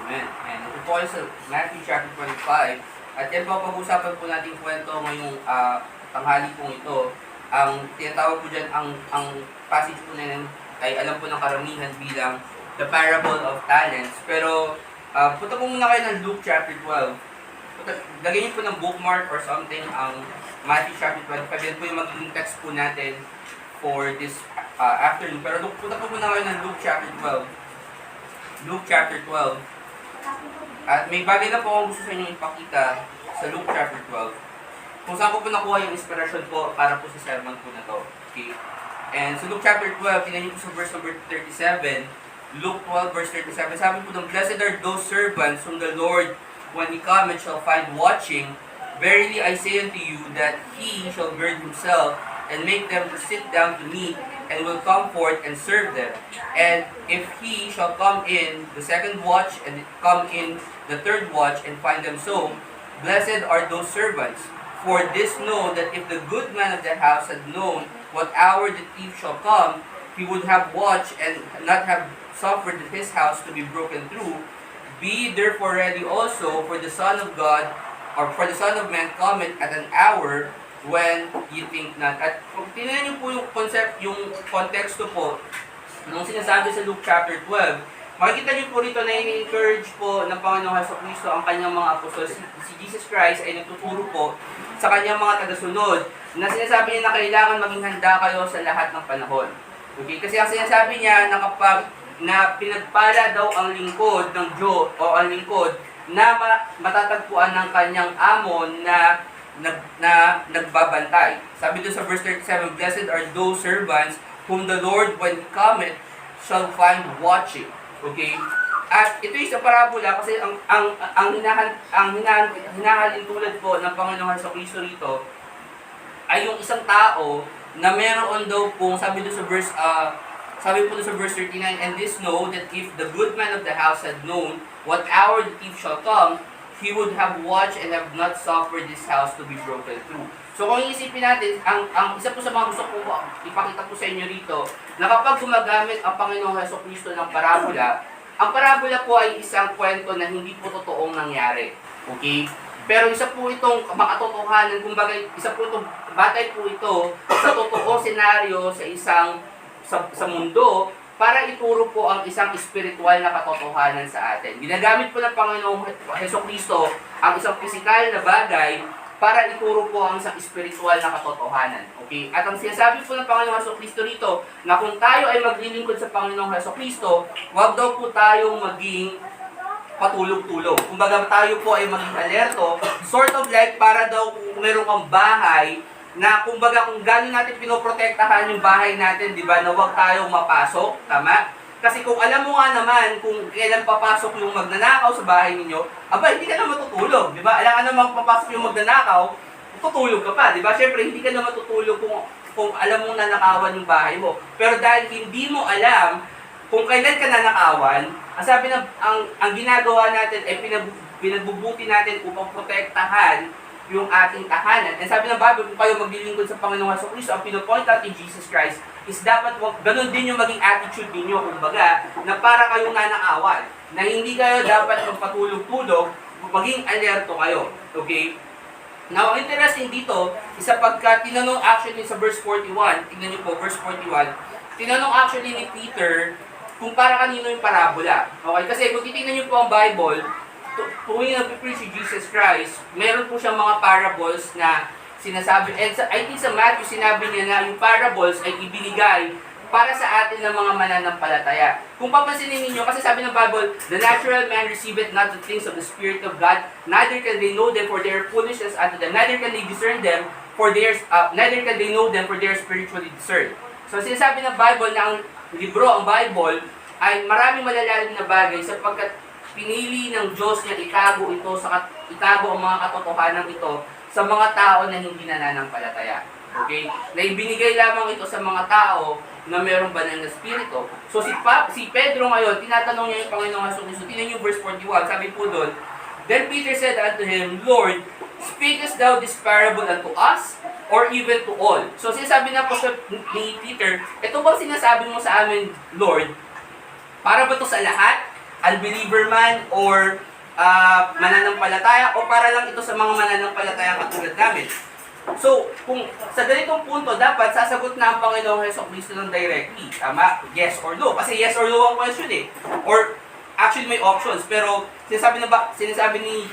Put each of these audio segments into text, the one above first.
Amen. And ito po ay sa Matthew chapter 25. At yan po pag-usapan po natin kwento ngayong tanghali pong ito. Ang tinatawag po dyan, ang passage po na yan ay alam po ng karamihan bilang the parable of talents. Pero punta po muna kayo ng Luke chapter 12. Lagyan niyo po ng bookmark or something ang Matthew chapter 25. Yan po yung magiging text po natin for this afternoon. Pero punta po muna kayo ng Luke chapter 12. Luke chapter 12. At may bagay na po akong gusto sa inyo ipakita sa Luke chapter 12. Kung saan ko po nakuha yung inspiration po para po sa sermon po na to. Okay? And sa Luke chapter 12, tingnan niyo po sa verse number 37. Luke 12 verse 37. Sabi po ng, "Blessed are those servants whom the Lord, when He cometh, shall find watching. Verily I say unto you, that He shall gird Himself, and make them to sit down to meat, and will come forth and serve them. And if He shall come in the second watch, and come in the third watch, and find them so, blessed are those servants. For this know, that if the good man of the house had known what hour the thief shall come, he would have watched, and not have suffered his house to be broken through. Be therefore ready also, for the Son of God, or for the Son of Man cometh at an hour when you think not." At kung tingnan niyo po yung concept, yung konteksto po nung sinasabi sa Luke chapter 12, makikita niyo po rito na ini-encourage po ng Panginoong Jesucristo ang kanyang mga apostol. Si Jesus Christ ay nagtuturo po sa kanyang mga tagasunod na sinasabi niya na kailangan maging handa kayo sa lahat ng panahon. Okay? Kasi ang sinasabi niya na kapag na pinagpala daw ang lingkod ng Diyos o ang lingkod na matatagpuan ng kanyang amo na nagbabantay. Sabi doon sa verse 37, "Blessed are those servants whom the Lord, when He cometh, shall find watching." Okay? At ito yung sa parabola kasi ang hinahalin tulad po ng Panginoong Jesucristo rito ay yung isang tao na meron daw pong sabi po doon sa verse 39, "And this know, that if the good man of the house had known what hour the thief shall come, he would have watched and have not suffered this house to be broken through." So kung iisipin natin, ang isa po sa mga gusto ko ipakita po sa inyo rito, na kapag gumagamit ang Panginoong Jesucristo ng parabola, ang parabola po ay isang kwento na hindi po totoong nangyari. Okay? Pero isa po itong makatotohanan, kumbaga isa po itong batay po ito sa totoong senaryo sa mundo, para ituro po ang isang espiritual na katotohanan sa atin. Ginagamit po ng Panginoong Jesucristo ang isang pisikal na bagay para ituro po ang isang espiritual na katotohanan. Okay? At ang sinasabi po ng Panginoong Jesucristo rito, na kung tayo ay maglilingkod sa Panginoong Jesucristo, huwag daw po tayong maging patulog-tulog. Kumbaga tayo po ay maging alerto, sort of like para daw kung meron kang bahay, na kumbaga kung gano'n natin pinoprotektahan yung bahay natin, di ba, na huwag tayong mapasok, tama? Kasi kung alam mo nga naman kung kailan papasok yung magnanakaw sa bahay ninyo, aba, hindi ka na matutulog, di ba? Alam ka namang papasok yung magnanakaw, tutulog ka pa, di ba? Siyempre, hindi ka na matutulog kung alam mong nanakawan yung bahay mo. Pero dahil hindi mo alam kung kailan ka nanakawan, ang sabi na, ang ginagawa natin ay pinagbubuti natin upang protektahan yung ating tahanan. And sabi ng Bible, kung kayo maglilingkod sa Panginoong Jesucristo, ang pinopoint out ni Jesus Christ is dapat ganun din yung maging attitude ninyo, kumbaga, na para kayong nanakawan. Na hindi kayo dapat magpatulog-tulog, maging alerto kayo. Okay? Now, ang interesting dito, isa pagka tinanong actually sa verse 41, tignan niyo po, verse 41, tinanong actually ni Peter kung para kanino yung parabola. Okay? Kasi kung titignan niyo po ang Bible, tuwing nag-preach si Jesus Christ, meron po siyang mga parables na sinasabi, and I think sa Matthew, sinabi niya na yung parables ay ibinigay para sa atin ng mga mananampalataya. Kung papansinin ninyo, kasi sabi ng Bible, "The natural man receiveth not the things of the Spirit of God, neither can they know them, for they are foolishness unto them, neither can they discern them, neither can they know them, for they are spiritually discerned." So sinasabi ng Bible na ang libro, ang Bible, ay maraming malalalim na bagay sapagkat pinili ng Diyos niya itago ang mga katotohanan ito sa mga tao na hindi nananampalataya. Okay? Na ibinigay lamang ito sa mga tao na mayroong banal na spirito. So si Pedro ngayon, tinatanong niya yung Panginoong Jesucristo. Tingnan yung verse 41, sabi po doon, "Then Peter said unto him, Lord, speakest thou this parable unto us, or even to all?" So sinasabi na po ni Peter, ito bang sinasabi mo sa amin, Lord, para ba to sa lahat? unbeliever man or mananampalataya o para lang ito sa mga mananampalataya katulad namin. So, kung sa ganitong punto, dapat sasagot na ang Panginoong Jesucristo ng directly. Tama? Yes or no. Kasi yes or no ang question eh. Or, actually may options. Pero, sinasabi ni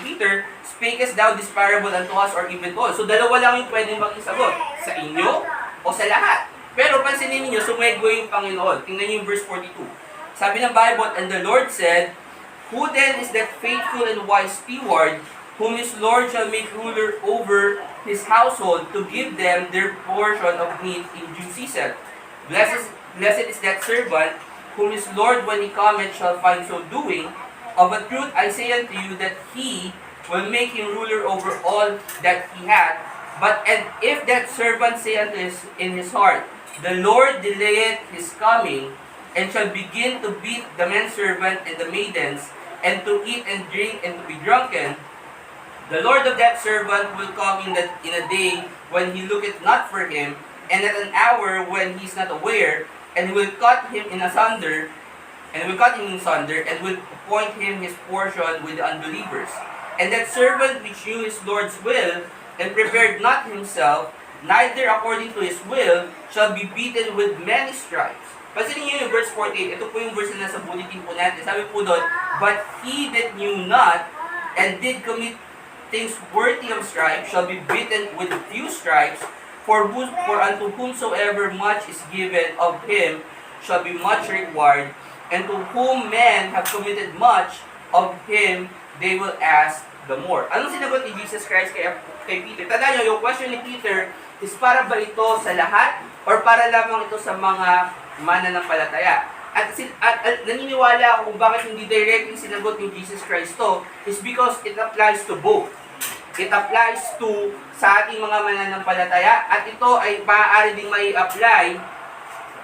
Peter, "Speakest thou this parable unto us or even to all?" So, dalawa lang yung pwedeng maging sagot. Sa inyo o sa lahat. Pero, pansinin niyo, sumegwa yung Panginoon. Tingnan niyo yung verse 42. Sabi ng Bible, "And the Lord said, Who then is that faithful and wise steward, whom his Lord shall make ruler over his household to give them their portion of meat in due season? Blessed is that servant, whom his Lord when he cometh shall find so doing. Of a truth I say unto you that he will make him ruler over all that he hath. But and if that servant say unto in his heart, The Lord delayeth his coming, and shall begin to beat the manservant and the maidens, and to eat and drink and to be drunken, the Lord of that servant will come in a day when he looketh not for him, and at an hour when he is not aware, and will cut him asunder, and will appoint him his portion with the unbelievers. And that servant which knew his Lord's will, and prepared not himself, neither according to his will, shall be beaten with many stripes." Pansinin niyo yung verse 48, ito po yung verse na nasa bulletin po natin. Sabi po doon, "But he that knew not, and did commit things worthy of stripes, shall be beaten with few stripes, for unto whomsoever much is given of him shall be much required, and to whom men have committed much, of him they will ask the more." Anong sinagot ni Jesus Christ kay Peter? Tandaan niyo, yung question ni Peter is para ba ito sa lahat, or para lamang ito sa mga mananampalataya? At naniniwala ako kung bakit hindi directly sinagot ni Jesus Christ to, is because it applies to both. It applies to sa ating mga mananampalataya, at ito ay maaari ding may apply,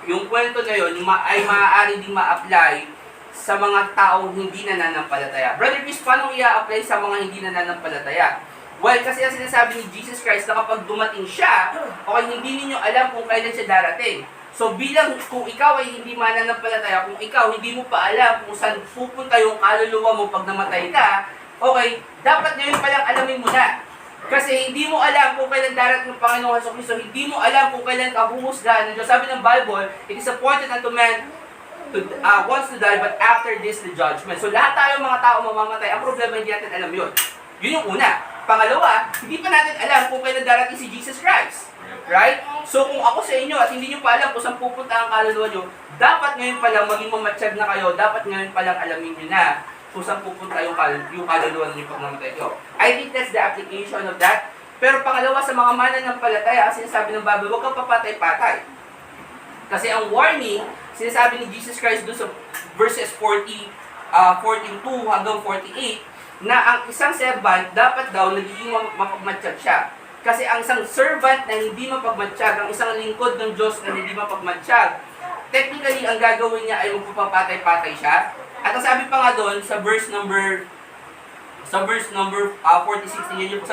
yung kwento na yun ay maaari ding ma-apply sa mga taong hindi nananampalataya. Brother Chris, paano i-apply sa mga hindi nananampalataya? Well, kasi ang sinasabi ni Jesus Christ na kapag dumating siya, okay, hindi ninyo alam kung kailan siya darating. So bilang kung ikaw ay hindi mananampalataya, kung ikaw hindi mo pa alam kung saan pupunta yung kaluluwa mo pag namatay ka, okay, dapat ngayon palang alamin mo na. Kasi hindi mo alam kung kailan darating ng Panginoong Jesucristo, hindi mo alam kung kailan ka huhusgahan ng Diyos. Sabi ng Bible, "It is appointed unto man wants to die, but after this the judgment." So lahat tayo mga tao mamamatay. Ang problema, hindi natin alam yun. Yun yung una. Pangalawa, hindi pa natin alam kung kailan darating si Jesus Christ. Right? So kung ako sa inyo at hindi nyo pa alam kung saan pupunta ang kaluluwa nyo, dapat ngayon pa lang maging mamatsyag na kayo, dapat ngayon pa lang alamin nyo na kung saan pupunta yung kaluluwa nyo pag namatay kayo. I think that's the application of that. Pero pangalawa, sa mga mananampalataya, sinasabi ng Bible, huwag kang papatay-patay. Kasi ang warning, sinasabi ni Jesus Christ doon sa verses 42 hanggang 48, na ang isang servant dapat daw nagiging mapagmatsyag siya. Kasi ang isang servant na hindi mapagmatsyag, ang isang lingkod ng Diyos na hindi mapagmatsyag, technically ang gagawin niya ay magpapatay-patay siya. At ang sabi pa nga doon sa verse number 46, tingnan niyo po,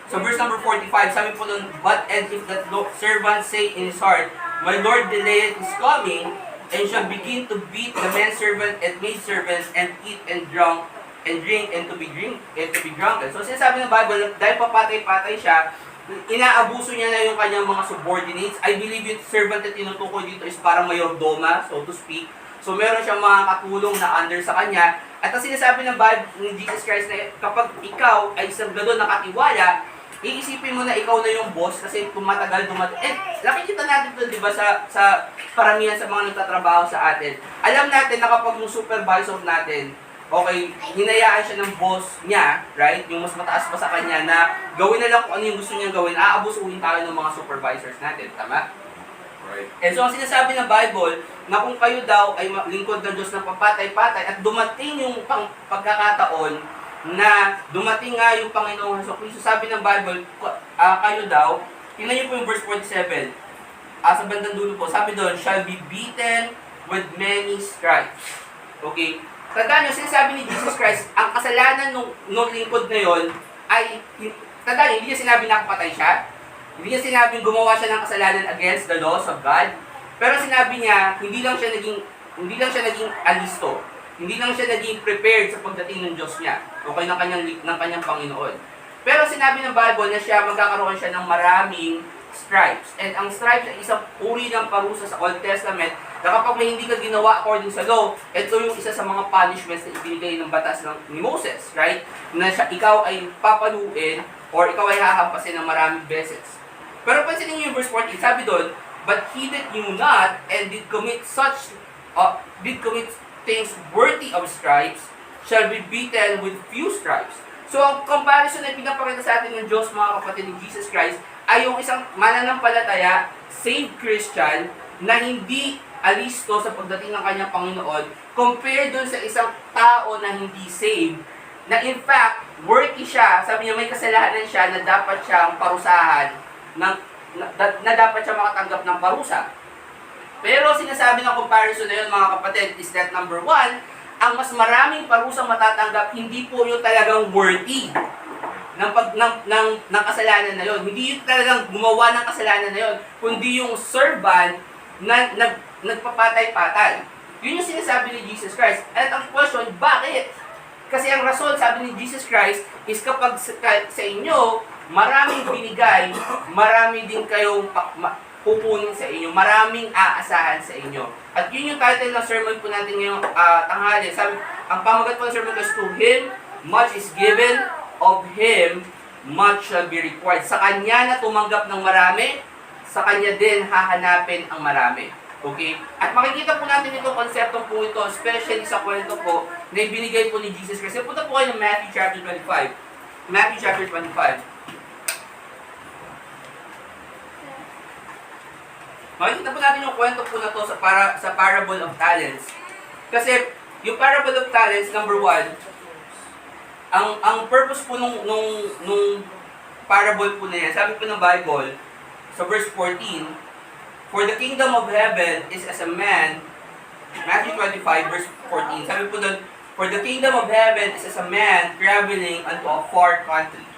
so verse number 45, sabi po doon, "But and if that servant say in his heart, My Lord delayeth his coming, and shall begin to beat the manservant and maidservants, and eat and drink and to be drunken." So sinasabi ng Bible, dahil papatay-patay siya, inaabuso niya na yung kanyang mga subordinates. I believe yung servant na tinutukoy dito is parang mayordoma, so to speak. So meron siyang mga katulong na under sa kanya. At ang sinasabi ng Bible ni Jesus Christ na kapag ikaw ay isang gano'n nakatiwala, iisipin mo na ikaw na yung boss kasi tumatagal. Nakikita natin ito, di ba, sa paramihan sa mga nagtatrabaho sa atin. Alam natin na kapag yung supervisor natin, okay, hinayaan siya ng boss niya, right? Yung mas mataas pa sa kanya na gawin na lang kung ano yung gusto niyang gawin, aabusuhin tayo ng mga supervisors natin. Tama? Right. And so ang sinasabi ng Bible, na kung kayo daw ay lingkod ng Diyos na papatay-patay at dumating yung pagkakataon na dumating nga yung Panginoong Jesucristo, sabi ng Bible, kayo daw, tingnan niyo po yung verse 47, sa bandang dulo po, sabi doon, "Shall be beaten with many stripes." Okay? Tandaan nyo, sinasabi ni Jesus Christ, ang kasalanan nung lingkod na yon ay, tandaan nyo, hindi niya sinabi nakapatay siya, hindi niya sinabing gumawa siya ng kasalanan against the laws of God, pero sinabi niya, hindi lang siya naging siya naging alisto. Hindi lang siya naging prepared sa pagdating ng Diyos niya. Okay, ng kanyang Panginoon. Pero sinabi ng Bible na siya magkakaroon siya ng maraming stripes. And ang stripes ay isang uri ng parusa sa Old Testament na kapag may hindi ka ginawa according sa law, ito yung isa sa mga punishments na ibinigay ng batas ni Moses, right? Na ikaw ay papaluin or ikaw ay hahampasin ng maraming beses. Pero pansinin niyo yung verse 14, sabi doon, but he that knew not and did commit things worthy of stripes shall be beaten with few stripes. So ang comparison na pinapakita sa atin ng Diyos, mga kapatid, ni Jesus Christ, ay yung isang mananampalataya, saved Christian, na hindi alisto sa pagdating ng kanyang Panginoon, compared dun sa isang tao na hindi saved, na in fact, worthy siya, sabi niya may kasalanan siya na dapat siyang parusahan, na dapat siya makatanggap ng parusa. Pero sinasabi ng comparison na yun, mga kapatid, is that number one, ang mas maraming parusang matatanggap, hindi po yung talagang worthy ng kasalanan na yun. Hindi yung talagang gumawa ng kasalanan na yun, kundi yung servant na nagpapatay-patay. Yun yung sinasabi ni Jesus Christ. At ang question, bakit? Kasi ang rason, sabi ni Jesus Christ, is kapag sa inyo, maraming binigay, marami din kayong pupunin sa inyo, maraming aasahan sa inyo. At yun yung title ng sermon po natin ngayong tanghali. Sabi, ang pamagat po ng sermon ko is, to him, much is given, of him, much shall be required. Sa kanya na tumanggap ng marami, sa kanya din hahanapin ang marami. Okay? At makikita po natin itong konseptong po ito, especially sa kwento po na ibinigay po ni Jesus Christ. Punta po kayo ng Matthew chapter 25. Matthew chapter 25. Makikita po natin yung kwento po na to sa parable of talents. Kasi yung parable of talents, number one, ang purpose po nung parable po na yan, sabi po ng Bible, sa verse 14, for the kingdom of heaven is as a man, Matthew 25 verse 14, sabi po doon, for the kingdom of heaven is as a man traveling unto a far country.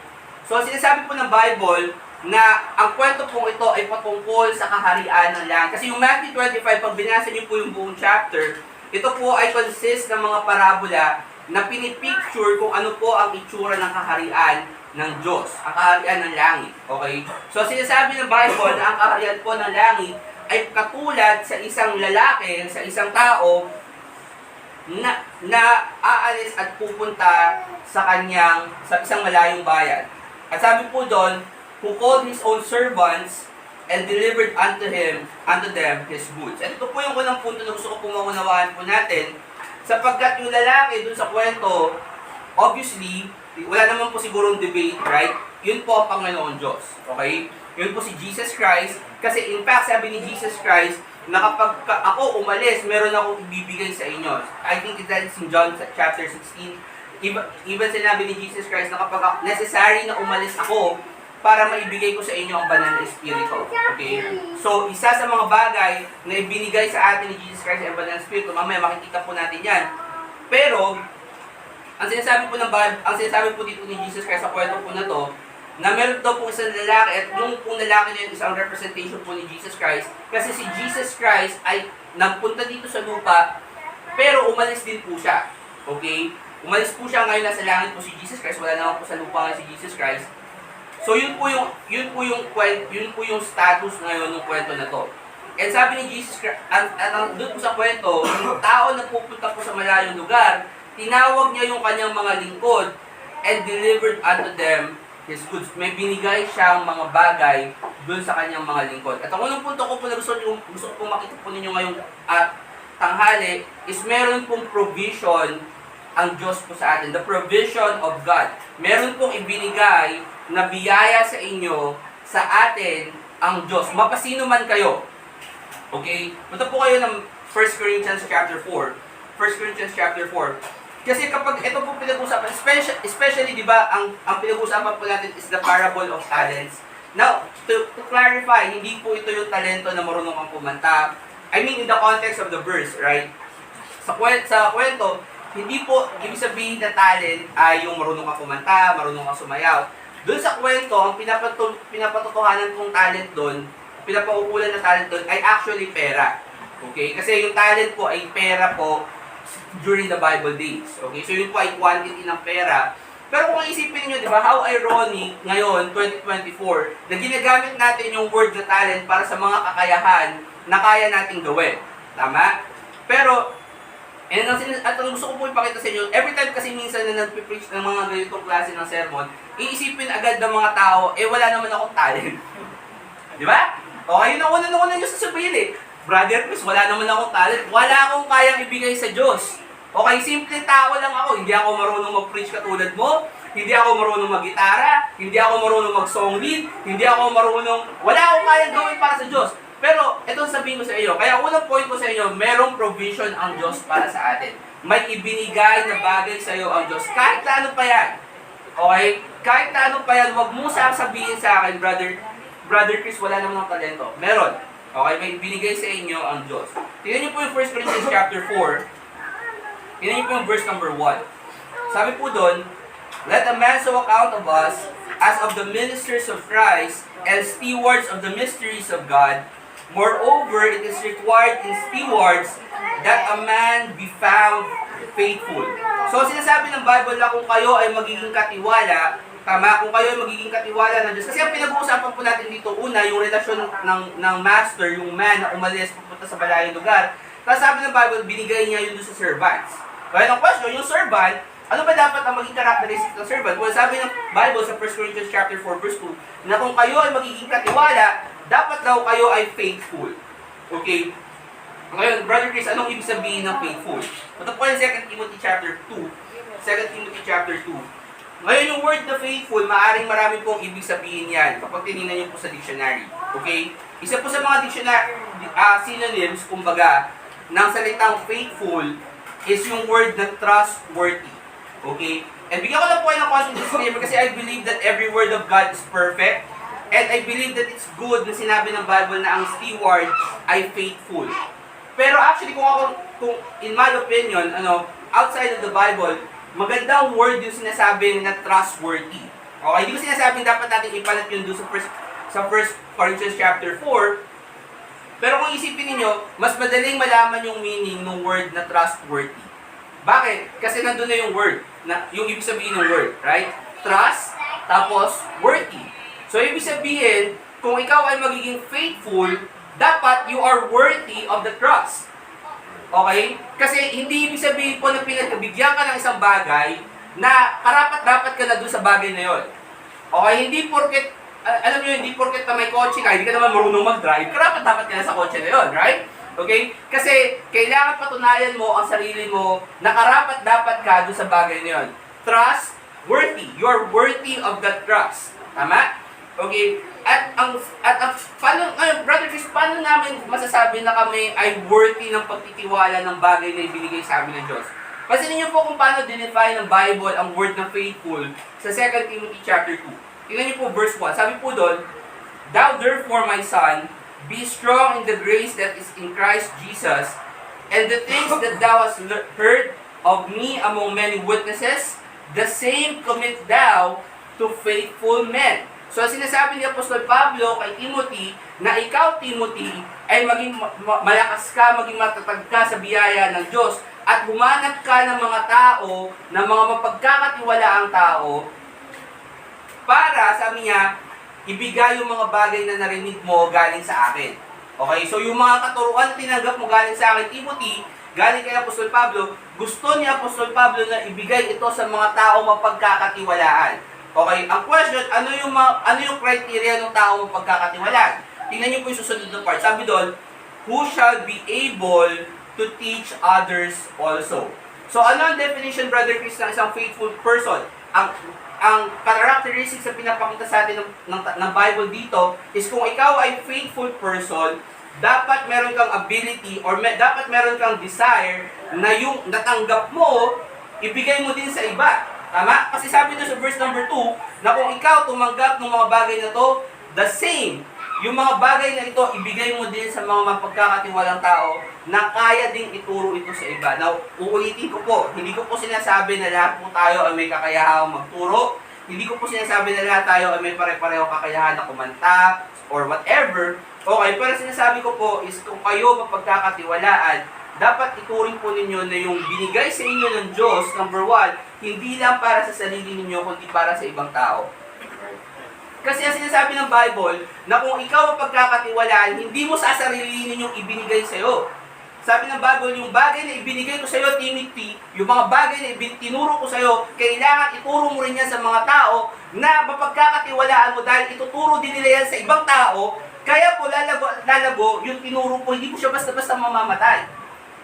So sinasabi po ng Bible na ang kwento pong ito ay patungkol sa kaharian ng langit. Kasi yung Matthew 25, pag binasa niyo po yung buong chapter, ito po ay consist ng mga parabola na pinipicture kung ano po ang itsura ng kaharian ng Diyos, ang kaharian ng langit. Okay? So sinasabi ng Bible na ang kaharian po ng langit ay katulad sa isang lalaki, sa isang tao na aalis at pupunta sa isang malayong bayan. At sabi po doon, who called his own servants and delivered unto them his goods. At ito po yung unang punto na gusto ko pumaunawaan po natin, sapagkat yung lalaki dun sa kwento, obviously, wala naman po sigurong debate, right? Yun po ang Panginoon Diyos. Okay? Yun po si Jesus Christ. Kasi in fact, sabi ni Jesus Christ, na kapag ako umalis, meron akong ibibigay sa inyo. I think that is in John chapter 16. Even sinabi ni Jesus Christ na kapag necessary na umalis ako, para maibigay ko sa inyo ang banal na Espiritu. Okay? So, isa sa mga bagay na ibinigay sa atin ni Jesus Christ ang banal na Espiritu, mamaya makikita po natin yan. Pero, ang sinasabi po dito ni Jesus Christ sa kwento po na to, na meron daw po isang lalaki, at yung pong lalaki na yun, isang representation po ni Jesus Christ, kasi si Jesus Christ ay nagpunta dito sa lupa, pero umalis din po siya. Okay? Umalis po siya, ngayon nasa langit po si Jesus Christ, wala naman po sa lupa ngayon si Jesus Christ. So yun po yung status ngayon ng kwento na to. And sabi ni Jesus Christ, doon po sa kwento, yung tao na pupunta po sa malayong lugar, tinawag niya yung kanyang mga lingkod and delivered unto them his goods. May binigay siyang mga bagay doon sa kanyang mga lingkod. At ang unang punto ko po na gusto ko makita po ninyo ngayong tanghali is meron pong provision ang Diyos po sa atin. The provision of God. Meron pong ibinigay na biyaya sa inyo, sa atin, ang Diyos. Mapasino man kayo. Okay? Punta po kayo ng 1 Corinthians chapter 4. 1 Corinthians chapter 4. Kasi kapag ito po pinag-usapan, especially, di ba, ang pinag-usapan po natin is the parable of talents. Now, to clarify, hindi po ito yung talento na marunong kang kumanta. I mean, in the context of the verse, right? Sa kwento, hindi po ibig sabihin na talent ay yung marunong kang kumanta, marunong kang sumayaw. Doon sa kwento, ang pinapatotohanan kong talent doon, pinapaukulan na talent doon, ay actually pera. Okay? Kasi yung talent po ay pera po during the Bible days. Okay? So yun po ay quantity ng pera. Pero kung isipin niyo, di ba, how ironic ngayon, 2024, na ginagamit natin yung word na talent para sa mga kakayahan na kaya nating gawin. Tama? Pero, at ang gusto ko po ipakita sa inyo, every time kasi minsan na nagpipreach ng mga ganitong klase ng sermon, iisipin agad ng mga tao, wala naman akong talent. Di ba? Okay, yun ang una nyo sasabihin eh. Brother Chris, wala naman akong talent. Wala akong kayang ibigay sa Diyos. Okay, simple tao lang ako. Hindi ako marunong mag-preach katulad mo. Hindi ako marunong mag-gitara. Hindi ako marunong mag-song lead. Hindi ako marunong... Wala akong kayang gawin para sa Diyos. Pero, ito sabihin ko sa iyo. Kaya unang point ko sa inyo, merong provision ang Diyos para sa atin. May ibinigay na bagay sa iyo ang Diyos. Kahit na ano pa yan. Okay? Kahit na ano pa yan, huwag mo sabihin sa akin, Brother Chris, wala naman ng talento. Meron. Okay? May binigay sa inyo ang Diyos. Tingnan niyo po yung 1 Corinthians chapter 4. Tingnan niyo po yung verse number 1. Sabi po doon, let a man so account of us as of the ministers of Christ and stewards of the mysteries of God. Moreover, it is required in stewards that a man be found faithful. So, sinasabi ng Bible na kung kayo ay magiging katiwala, tama, kung kayo ay magiging katiwala ng Diyos. Kasi ang pinag-uusapan po natin dito, una, yung relasyon ng master, yung man na umalis pupunta sa malayong lugar. Tapos sabi ng Bible, binigay niya yun doon sa servants. Kaya ang question, yung servant, ano ba dapat ang maging characteristic ng servant? Well, sabi ng Bible sa 1 Corinthians chapter 4 verse 2, na kung kayo ay magiging katiwala, dapat daw kayo ay faithful. Okay? Ngayon, Brother Chris, anong ibig sabihin ng faithful? Ito po yung 2 Timothy chapter 2. 2 Timothy chapter 2. Ngayon, yung word na faithful, maaaring marami pong ibig sabihin yan kapag tinignan niyo po sa dictionary. Okay? Isa po sa mga dictionary, synonyms, kumbaga, ng salitang faithful is yung word na trustworthy. Okay? And bigyan ko lang po kayo ng conscious disclaimer kasi I believe that every word of God is perfect. And I believe that it's good na sinabi ng Bible na ang steward ay faithful. Pero actually, kung in my opinion, outside of the Bible, magandang word yung sinasabi na trustworthy. Okay? Hindi ko sinasabing dapat natin ipalit yun doon sa 1 Corinthians chapter 4. Pero kung isipin niyo, mas madaling malaman yung meaning ng word na trustworthy. Bakit? Kasi nandun na yung word, yung ibig sabihin ng word, right? Trust, tapos worthy. So, ibig sabihin, kung ikaw ay magiging faithful, dapat you are worthy of the trust. Okay? Kasi hindi ibig sabihin po na pinagkabigyan ka ng isang bagay na karapat-dapat ka na doon sa bagay na yon. Okay? Hindi porket, alam niyo, hindi porket na may kotse ka, hindi ka naman marunong mag-drive, karapat-dapat ka na sa kotse na yon, right? Okay? Kasi kailangan patunayan mo ang sarili mo na karapat-dapat ka doon sa bagay na yon. Trust, worthy. You are worthy of that trust. Tama? Okay? At paano, Brother Chris, paano namin masasabi na kami ay worthy ng pagtitiwala ng bagay na ibinigay sa amin ng Diyos? Pansinin niyo po kung paano dinefine ng Bible ang word na faithful sa 2 Timothy chapter 2. Tingnan niyo po verse 1. Sabi po doon, thou therefore, my son, be strong in the grace that is in Christ Jesus, and the things that thou hast heard of me among many witnesses, the same commit thou to faithful men. So, sinasabi ni Apostol Pablo kay Timothy na ikaw, Timothy, ay maging malakas ka, maging matatag ka sa biyaya ng Diyos at humanap ka ng mga tao, ng mga mapagkakatiwalaang tao para, sabi niya, ibigay yung mga bagay na narinig mo galing sa akin. Okay? So, yung mga katuruan na tinanggap mo galing sa akin, Timothy, galing kay Apostol Pablo, gusto ni Apostol Pablo na ibigay ito sa mga tao mapagkakatiwalaan. Okay, ang question, ano yung criteria ng tao mapagkakatiwalaan? Tingnan niyo po yung susunod na part. Sabi doon, who shall be able to teach others also. So, ano ang definition, Brother Chris, ng isang faithful person? Ang characteristics na pinapakita sa atin ng Bible dito is kung ikaw ay faithful person, dapat meron kang ability or dapat meron kang desire na yung natanggap mo, ibigay mo din sa iba. Tama? Kasi sabi doon sa verse number 2, na kung ikaw tumanggap ng mga bagay na to, the same, yung mga bagay na ito, ibigay mo din sa mga mapagkakatiwalang tao na kaya ding ituro ito sa iba. Now, uulitin ko po, hindi ko po sinasabi na lahat po tayo ay may kakayahang magturo. Hindi ko po sinasabi na lahat tayo ay may pare-pareho kakayahan na kumanta or whatever. Okay, pero sinasabi ko po is kung kayo mapagkakatiwalaan, dapat ituring po ninyo na yung binigay sa inyo ng Diyos, number one, hindi lang para sa sarili ninyo, kundi para sa ibang tao. Kasi ang sinasabi ng Bible, na kung ikaw ang pagkakatiwalaan, hindi mo sasarilinin yung ibinigay sa'yo. Sabi ng Bible, yung bagay na ibinigay ko sa'yo, Timothy, yung mga bagay na tinuro ko sa'yo, kailangan ituro mo rin yan sa mga tao na mapagkakatiwalaan mo dahil ituturo din nila yan sa ibang tao, kaya po lalago yung tinuro po, hindi po siya basta-basta mamamatay.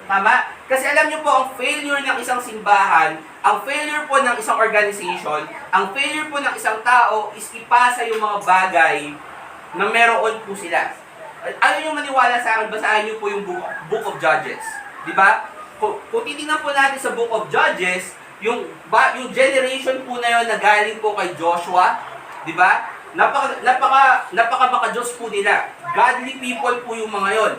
Tama? Kasi alam niyo po, ang failure ng isang simbahan, ang failure po ng isang organization, ang failure po ng isang tao is ipasa yung mga bagay na meron po sila. Ayaw nyo maniwala sa akin, basahin nyo po yung Book of Judges. Di ba? Kung titingnan po natin sa Book of Judges, yung generation po na yun na galing po kay Joshua, di ba? Napaka maka-Diyos po nila. Godly people po yung mga yon.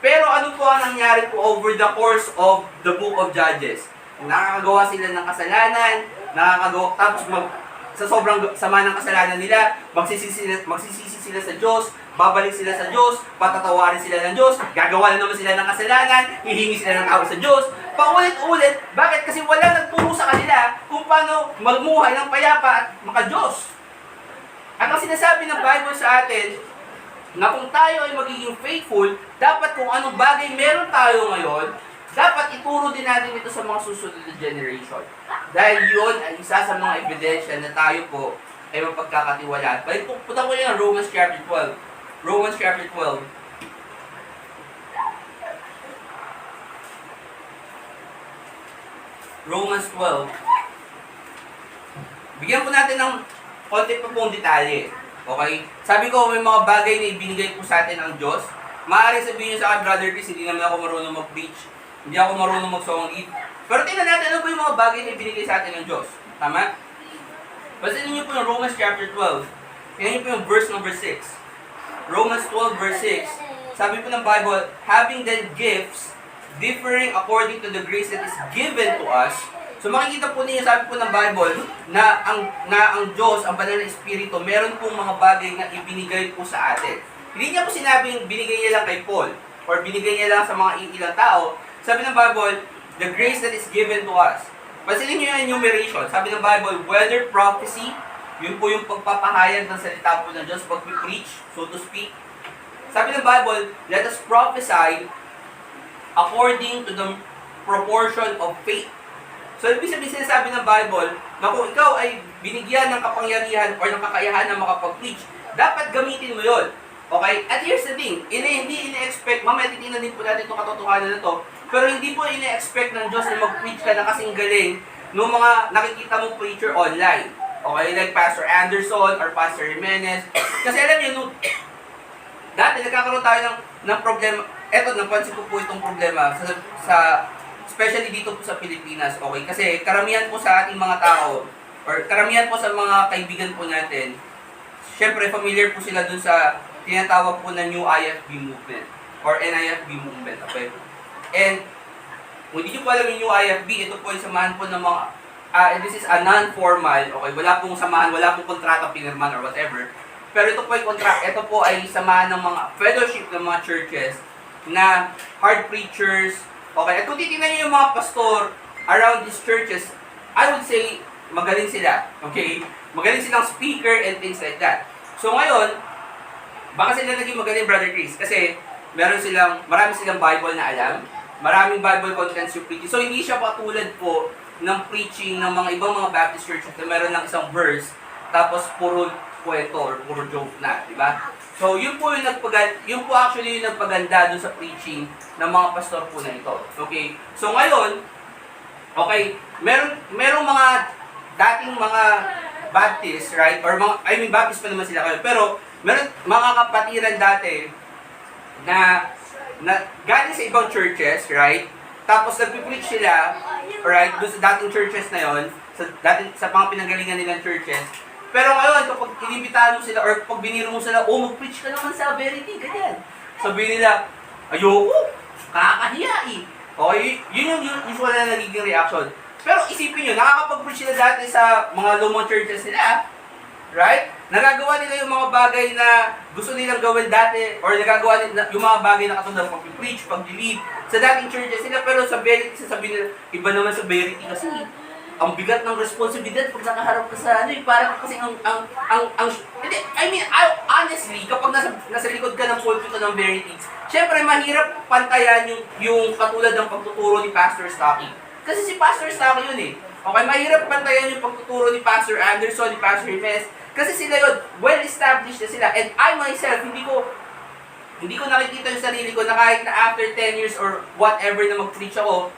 Pero ano po ang nangyari po over the course of the Book of Judges? Nakakagawa sila ng kasalanan, tapos sa sobrang sama ng kasalanan nila, magsisisi sila sa Diyos, babalik sila sa Diyos, patatawarin sila ng Diyos, gagawa na naman sila ng kasalanan, hihingi sila ng tawad sa Diyos, paulit-ulit. Bakit? Kasi wala nagturo sa kanila kung paano magmuhay ng payapa at maka-Diyos. At ang sinasabi ng Bible sa atin, na kung tayo ay magiging faithful, dapat kung anong bagay meron tayo ngayon, dapat ituro din natin ito sa mga susunod na generation. Dahil yun ay isa sa mga ebidensya na tayo po ay mapagkakatiwalaan. Punta ko yung Romans chapter 12. Romans chapter 12. Romans 12. Bigyan po natin ng konti pa pong detalye. Okay? Sabi ko, may mga bagay na ibinigay po sa atin ng Diyos. Maaaring sabihin nyo sa akin, Brother Chris, hindi naman ako marunong mag-preach. Hindi ako marunong mag-song lead. Pero tingnan natin ano po yung mga bagay na ibinigay sa atin ng Diyos. Tama? Basahin niyo po yung Romans chapter 12. Tingnan niyo po yung verse number 6. Romans 12 verse 6. Sabi po ng Bible, having then gifts differing according to the grace that is given to us. So makikita po ninyo, sabi po ng Bible, na ang Diyos, ang banal na Espiritu, meron pong mga bagay na ibinigay po sa atin. Hindi niya po sinabing binigay niya lang kay Paul, or binigay niya lang sa mga ilang tao. Sabi ng Bible, the grace that is given to us. Pansinin niyo yung enumeration. Sabi ng Bible, whether prophecy, yun po yung pagpapahayag ng salita po ng Diyos, pag-preach, so to speak. Sabi ng Bible, let us prophesy according to the proportion of faith. So, ibig sabihin sinasabi ng Bible na kung ikaw ay binigyan ng kapangyarihan o ng kakayahan na makapag-preach, dapat gamitin mo yon. Okay? At here's the thing, hindi ine-expect, mamaya titignan din po natin itong katotohanan na to, pero hindi po ine-expect ng Diyos na mag-preach ka na kasing galing ng mga nakikita mong preacher online. Okay? Like Pastor Anderson or Pastor Jimenez. Kasi alam niyo, dati nagkakaroon tayo ng problema. Eto, napansin ko po itong problema sa especially dito po sa Pilipinas, okay? Kasi karamihan po sa ating mga tao, or karamihan po sa mga kaibigan po natin, syempre familiar po sila dun sa tinatawag po na New IFB movement, or NIFB movement, okay? And, kung hindi nyo po alam yung New IFB, ito po ay samahan po ng mga, this is a non-formal, okay? Wala pong samahan, wala pong kontrata pinirman or whatever. Pero ito po ay samahan ng mga fellowship ng mga churches na hard preachers. Okay, at kung titignan niyo yung mga pastor around these churches, I would say, magaling sila. Okay? Magaling silang speaker and things like that. So ngayon, baka sila naging magaling, Brother Chris, kasi marami silang Bible na alam, maraming Bible contents yung preaching. So hindi siya patulad po ng preaching ng mga ibang mga Baptist churches na meron lang isang verse, tapos puro kwento or puro joke na, di ba? So, yun po actually yung nagpaganda dun sa preaching ng mga pastor po na ito. Okay? So, ngayon, okay, merong mga dating mga Baptist, right? Or Baptist pa naman sila kayo. Pero, meron mga kapatiran dati na galing sa ibang churches, right? Tapos, nagpipreach sila, right? Doon sa dating churches na yon, sa mga pinanggalingan nilang churches. Pero ngayon, kapag inibitahan mo sila, or pag biniro mo sila, mag-preach ka naman sa Verity, ganyan. Sabihin nila, ayoko, kakahiya eh. Okay, yun yung usual na nagiging reaction. Pero isipin nyo, nakakapag-preach sila dati sa mga lumang churches nila. Right? Nagagawa nila yung mga bagay na gusto nilang gawin dati, or nagagawa nila yung mga bagay na katulad ng pag-preach, pag-lead sa dating churches nila, pero sa Verity, sasabihin nila, iba naman sa Verity kasi ang bigat ng responsibilidad pag nakaharap ka sa parang kasi hindi, honestly, kapag nasa likod ka ng pulpito ng Verity, syempre mahirap pantayan yung katulad ng pagtuturo ni Pastor Stocky. Kasi si Pastor Stocky yun eh. Okay, mahirap pantayan yung pagtuturo ni Pastor Anderson, ni Pastor Jimenez, kasi sila yun, well-established na sila. And I myself, hindi ko nakikita yung sarili ko na kahit na after 10 years or whatever na mag-preach ako,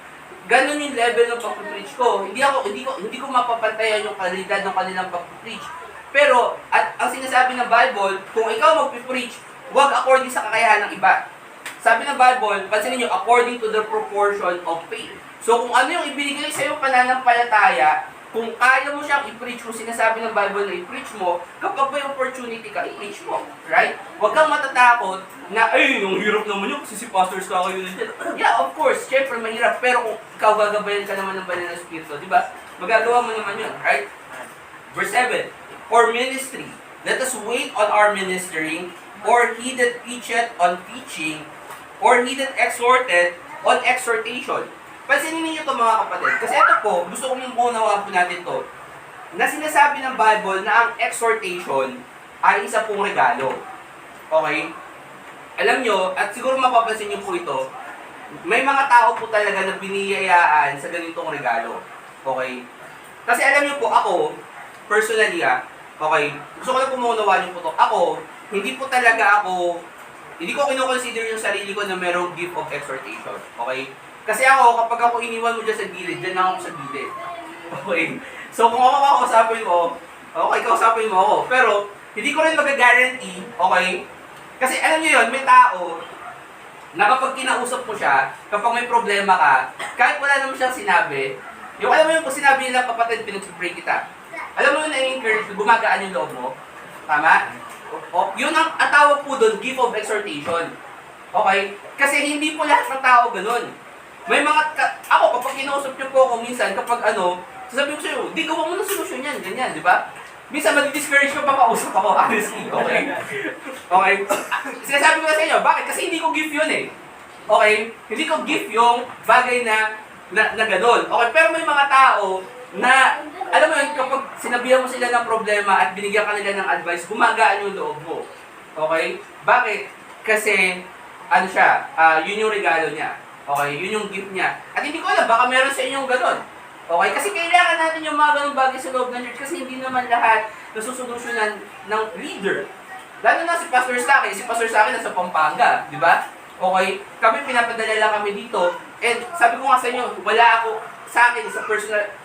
ganun yung level ng pag-preach ko. Hindi ko mapapantayan yung kalidad ng kanilang pag-preach. Pero, at ang sinasabi ng Bible, kung ikaw mag-preach, huwag according sa kakayahan ng iba. Sabi ng Bible, pansinin nyo, according to the proportion of faith. So, kung ano yung ibinigay sa iyo pananampalataya, kung kaya mo siyang i-preach, kung sinasabi ng Bible na i-preach mo, kapag may opportunity ka, i-preach mo. Right? Huwag kang matatakot na, ay, yung hirap naman yun, kasi si Pastor Stocky yun din. Yeah, of course, syempre mahirap, pero kung ikaw gagabayan ka naman ng banal na spirito, di ba? Magagawa mo naman yun, right? Verse 7, for ministry, let us wait on our ministering, or he that preacheth on teaching, or he that exhorteth on exhortation. Pansinin niyo ito mga kapatid. Kasi ito po, gusto kong maunawaan po natin to na sinasabi ng Bible na ang exhortation ay isa pong regalo. Okay? Alam nyo, at siguro mapapansin niyo po ito, may mga tao po talaga na biniyayaan sa ganitong regalo. Okay? Kasi alam niyo po, ako, personally okay, gusto ko na po maunawaan niyo po to. Ako, hindi ko kino-consider yung sarili ko na merong gift of exhortation. Okay? Kasi ako, kapag ako iniwan mo dyan sa gilid, dyan lang ako sa gilid. Okay? So, kung ako kausapin mo, okay, kausapin mo ako. Pero, hindi ko rin mag-guarantee, okay? Kasi alam niyo yun, may tao na kapag kinausap mo siya, kapag may problema ka, kahit wala naman siyang sinabi, yung alam mo yung sinabi nila, kapatid, pinag-pray kita. Alam mo yung na-encourage, gumagaan yung loob mo. Tama? Yun ang tawag po doon, gift of exhortation. Okay? Kasi hindi po lahat ng tao ganun. May mga, ako kapag kinausap niyo po ako minsan, kapag sasabihin ko sa'yo, di gawa mo ng solusyon yan, ganyan, di ba? Minsan, madi-discourage ko pa kausap ako, honestly, okay? Okay? Sinasabi ko na sa inyo, bakit? Kasi hindi ko gift yun eh. Okay? Hindi ko gift yung bagay na ganun. Okay? Pero may mga tao na, alam mo yun, kapag sinabihan mo sila ng problema at binigyan ka nila ng advice, gumagaan yung loob mo. Okay? Bakit? Kasi, yun yung regalo niya. Okay, yun yung gift niya. At hindi ko alam, baka meron sa inyong ganun. Okay, kasi kailangan natin yung mga ganung bagay sa loob ng church kasi hindi naman lahat nasusolusyonan ng leader. Lalo na si Pastor Stocky. Si Pastor Stocky nasa Pampanga, di ba? Okay, kami pinapadala lang kami dito. And sabi ko nga sa inyo, wala ako, sa akin,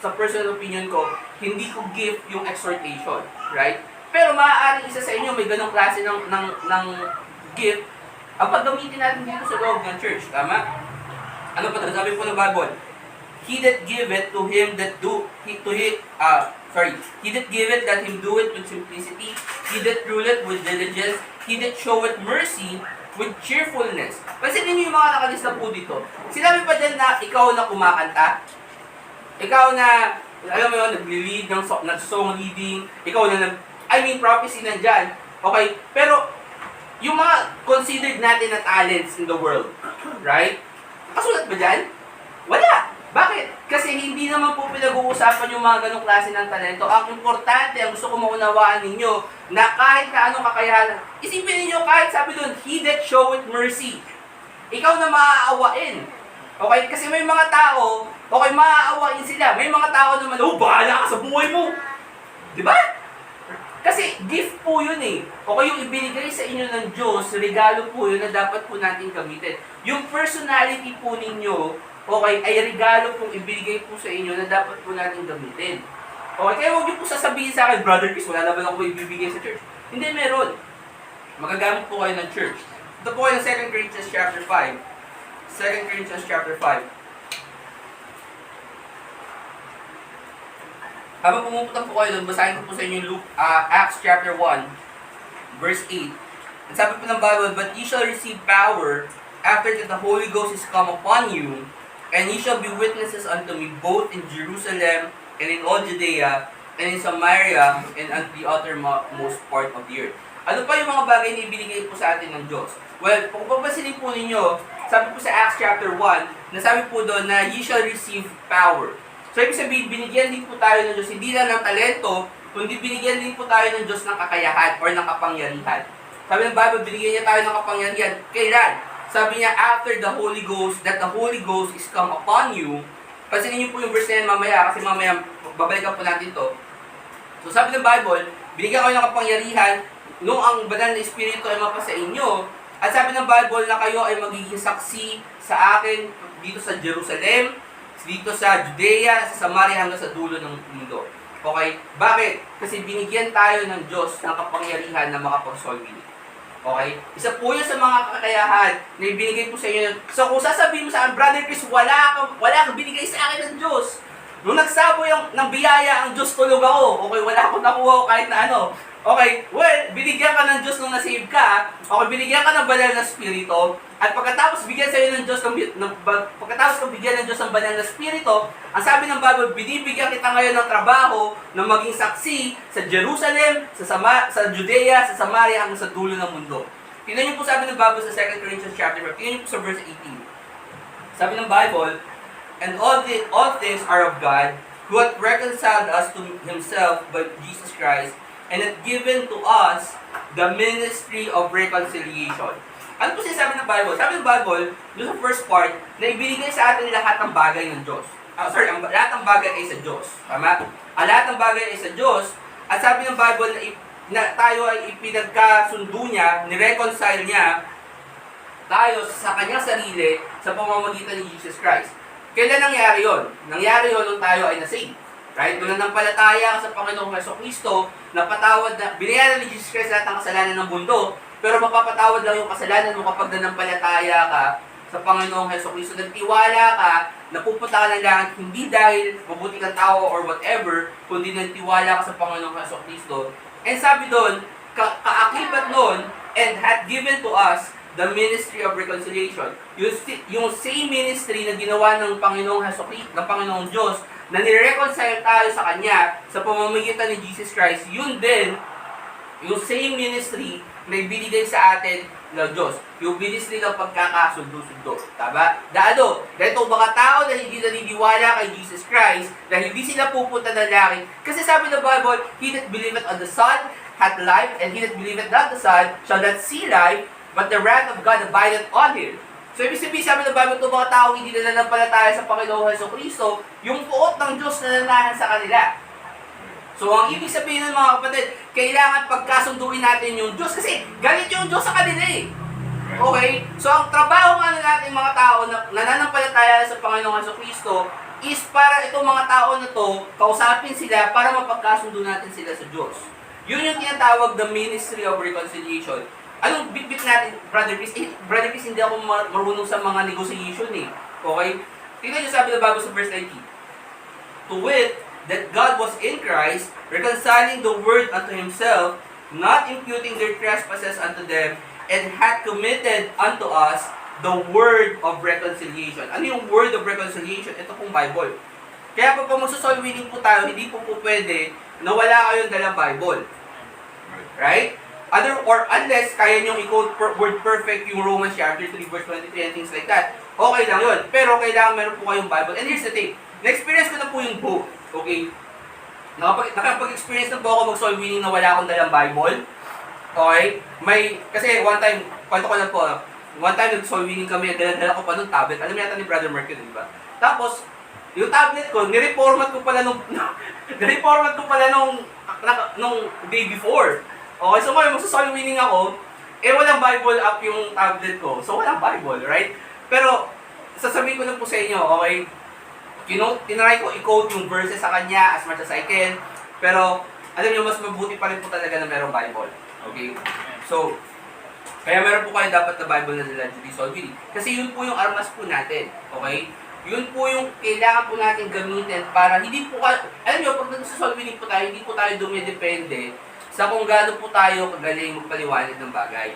sa personal opinion ko, hindi ko gift yung exhortation. Right? Pero maaaring isa sa inyo may ganung klase ng gift ang paggamitin natin dito sa loob ng church. Tama? Ano pa sabi po ng Bible? He that giveth to him that he that giveth that him do it with simplicity, he that ruleth with diligence, he that showeth mercy with cheerfulness. Pansinin niyo yung mga nakalista po dito. Sinabi pa dyan na ikaw na kumakanta, ikaw na, alam mo yun, nag-lead ng song leading, ikaw na prophecy nandyan. Okay? Pero, yung mga considered natin na talents in the world, right? Kasulat ba dyan? Wala. Bakit? Kasi hindi naman po pinag-uusapan yung mga ganong klase ng talento. Ang importante, ang gusto ko maunawaan ninyo, na kahit na anong kakayahan, isipin ninyo kahit sabi doon, he that showeth mercy. Ikaw na maaawain. Okay? Kasi may mga tao, okay, maaawain sila. May mga tao naman, bahala ka sa buhay mo. Diba? Kasi gift po yun eh. Okay, yung ibinigay sa inyo ng Diyos, regalo po yun na dapat po natin gamitin. Yung personality po ninyo, okay, ay regalo pong ibinigay po sa inyo na dapat po natin gamitin. Okay, kaya huwag niyo po sasabihin sa akin, Brother Chris, wala naman ako ibibigay sa church. Hindi, meron. Magagamit po kayo ng church. Ito po kayo ng 2 Corinthians chapter 5. 2 Corinthians chapter 5. Habang pumupunta po kayo doon, basahin ko po sa inyo yung Acts chapter 1, verse 8. At sabi po ng Bible, but ye shall receive power after that the Holy Ghost is come upon you, And ye shall be witnesses unto me both in Jerusalem and in all Judea and in Samaria and unto the uttermost part of the earth. Ano pa yung mga bagay na ibinigay po sa atin ng Diyos? Well, kung papasilin po ninyo, sabi po sa Acts chapter 1, nasabi po doon na ye shall receive power. So, ibig sabihin, binigyan din po tayo ng Diyos, hindi lang ng talento, kundi binigyan din po tayo ng Diyos ng kakayahan or ng kapangyarihan. Sabi ng Bible, binigyan niya tayo ng kapangyarihan. Kailan? Sabi niya, after the Holy Ghost, that the Holy Ghost is come upon you. Pansinin niyo po yung verse na yan mamaya, kasi mamaya babalikan po natin to. So, sabi ng Bible, binigyan kayo ng kapangyarihan nung ang banal na Espiritu ay mapa sa inyo. At sabi ng Bible na kayo ay magiging saksi sa akin dito sa Jerusalem, dito sa Judea, sa Samaria, hanggang sa dulo ng mundo. Okay? Bakit? Kasi binigyan tayo ng Diyos ng kapangyarihan na makapag-solve it. Okay? Isa po yun sa mga kakayahan na ibinigay po sa inyo. So kung sasabihin mo sa akin, Brother Chris, wala kang binigay sa akin ng Diyos. Nung nagsabo ng biyaya ang Diyos, tulog ako. Okay, wala akong nakuha kahit na ano. Okay, well, binigyan ka ng Diyos nung nasave ka. Okay, binigyan ka ng banal na Espiritu. At pagkatapos bigyan sa'yo ng Diyos, pagkatapos kang bigyan ng Diyos ng banal na Espiritu, ang sabi ng Bible, binibigyan kita ngayon ng trabaho na maging saksi sa Jerusalem, sa Judea, sa Samaria, hanggang sa dulo ng mundo. Tingnan niyo po sabi ng Bible sa 2 Corinthians chapter 5. Tingnan niyo po sa verse 18. Sabi ng Bible, and all things are of God, who hath reconciled us to Himself by Jesus Christ, and hath given to us the ministry of reconciliation. Ano po sinasabi ng Bible? Sabi ng Bible, doon sa first part, na ibinigay sa atin lahat ng bagay ng Diyos. Lahat ng bagay ay sa Diyos. Tama? Lahat ng bagay ay sa Diyos. At sabi ng Bible na tayo ay ipinagkasundo niya, nireconcile niya tayo sa kanyang sarili sa pamamagitan ni Jesus Christ. Kailan nangyari yon? Nangyari yon nung tayo ay nasave. Right? Nung nanampalataya ka sa Panginoong Jesucristo, napatawad na, binayaran ni Jesus Christ lahat ng kasalanan ng mundo, pero mapapatawad lang yung kasalanan mo kapag nanampalataya ka sa Panginoong Jesucristo. Nagtiwala ka, napupunta ka ng langit, hindi dahil mabuti kang tao or whatever, kundi nagtiwala ka sa Panginoong Jesucristo. And sabi doon, kaakibat noon, and hath given to us the ministry of reconciliation. Yung same ministry na ginawa ng Panginoong Jesucristo, ng Panginoong Diyos, na nireconcile tayo sa Kanya sa pamamagitan ni Jesus Christ, yun din, yung same ministry na ibinigay sa atin ng Diyos. Yung ministry ng pagkakasundo-sundo. Tama? Dahil itong mga tao na hindi naniniwala kay Jesus Christ, na hindi sila pupunta ng langit. Kasi sabi ng Bible, he that believeth on the Son hath life, and he that believeth not the Son shall not see life, but the wrath of God abideth on him. So, ibig sabihin, sabi ng Bible, itong mga tao hindi na nanampalataya sa Panginoong Jesucristo, yung puot ng Diyos na nanahan sa kanila. So, ang ibig sabihin ng mga kapatid, kailangan pagkasunduin natin yung Diyos kasi galit yung Diyos sa kanila eh. Okay? So, ang trabaho nga natin mga tao na nananampalataya sa Panginoong Jesucristo is para itong mga tao na to, kausapin sila para mapagkasundo natin sila sa Diyos. Yun yung tinatawag the ministry of reconciliation. Anong bit natin, Brother Chris? Brother Chris, hindi ako marunong sa mga negotiation eh. Okay? Tingnan niyo sabi ng Bible sa verse 19. To wit, that God was in Christ, reconciling the world unto Himself, not imputing their trespasses unto them, and hath committed unto us the word of reconciliation. Ano yung word of reconciliation? Ito pong Bible. Kaya pag magsosoul winning po tayo, hindi po pwede na wala kayong dalang Bible. Right? Unless kaya nyo i-quote word perfect yung Romans chapter 3 verse 23 and things like that, okay lang yun. Pero kailangan meron po kayong Bible. And here's the thing, na-experience ko na po yung book. Okay? Nakapag-experience na po ako mag-soul winning na wala akong dalang Bible. Okay? Kasi one time, kwento ko lang po, one time nag-soul winning kami, dala ko pa nung tablet. Alam mo yata ni Brother Mercury, di ba? Tapos, yung tablet ko, nireformat ko pala nung day before. Okay, so ngayon, magsa-soul winning ako, walang Bible app yung tablet ko. So, walang Bible, right? Pero, sasabihin ko lang po sa inyo, okay? Tinry ko i-quote yung verses sa kanya as much as I can. Pero, alam niyo, mas mabuti pa rin po talaga na merong Bible. Okay? So, kaya meron po kayo dapat na Bible na nila to be soul winning. Kasi yun po yung armas po natin. Okay? Yun po yung kailangan po natin gamitin para hindi po alam niyo, pag nag-soul winning po tayo, hindi po tayo dumidepende sa kung gaano po tayo kagaling magpaliwanag ng bagay.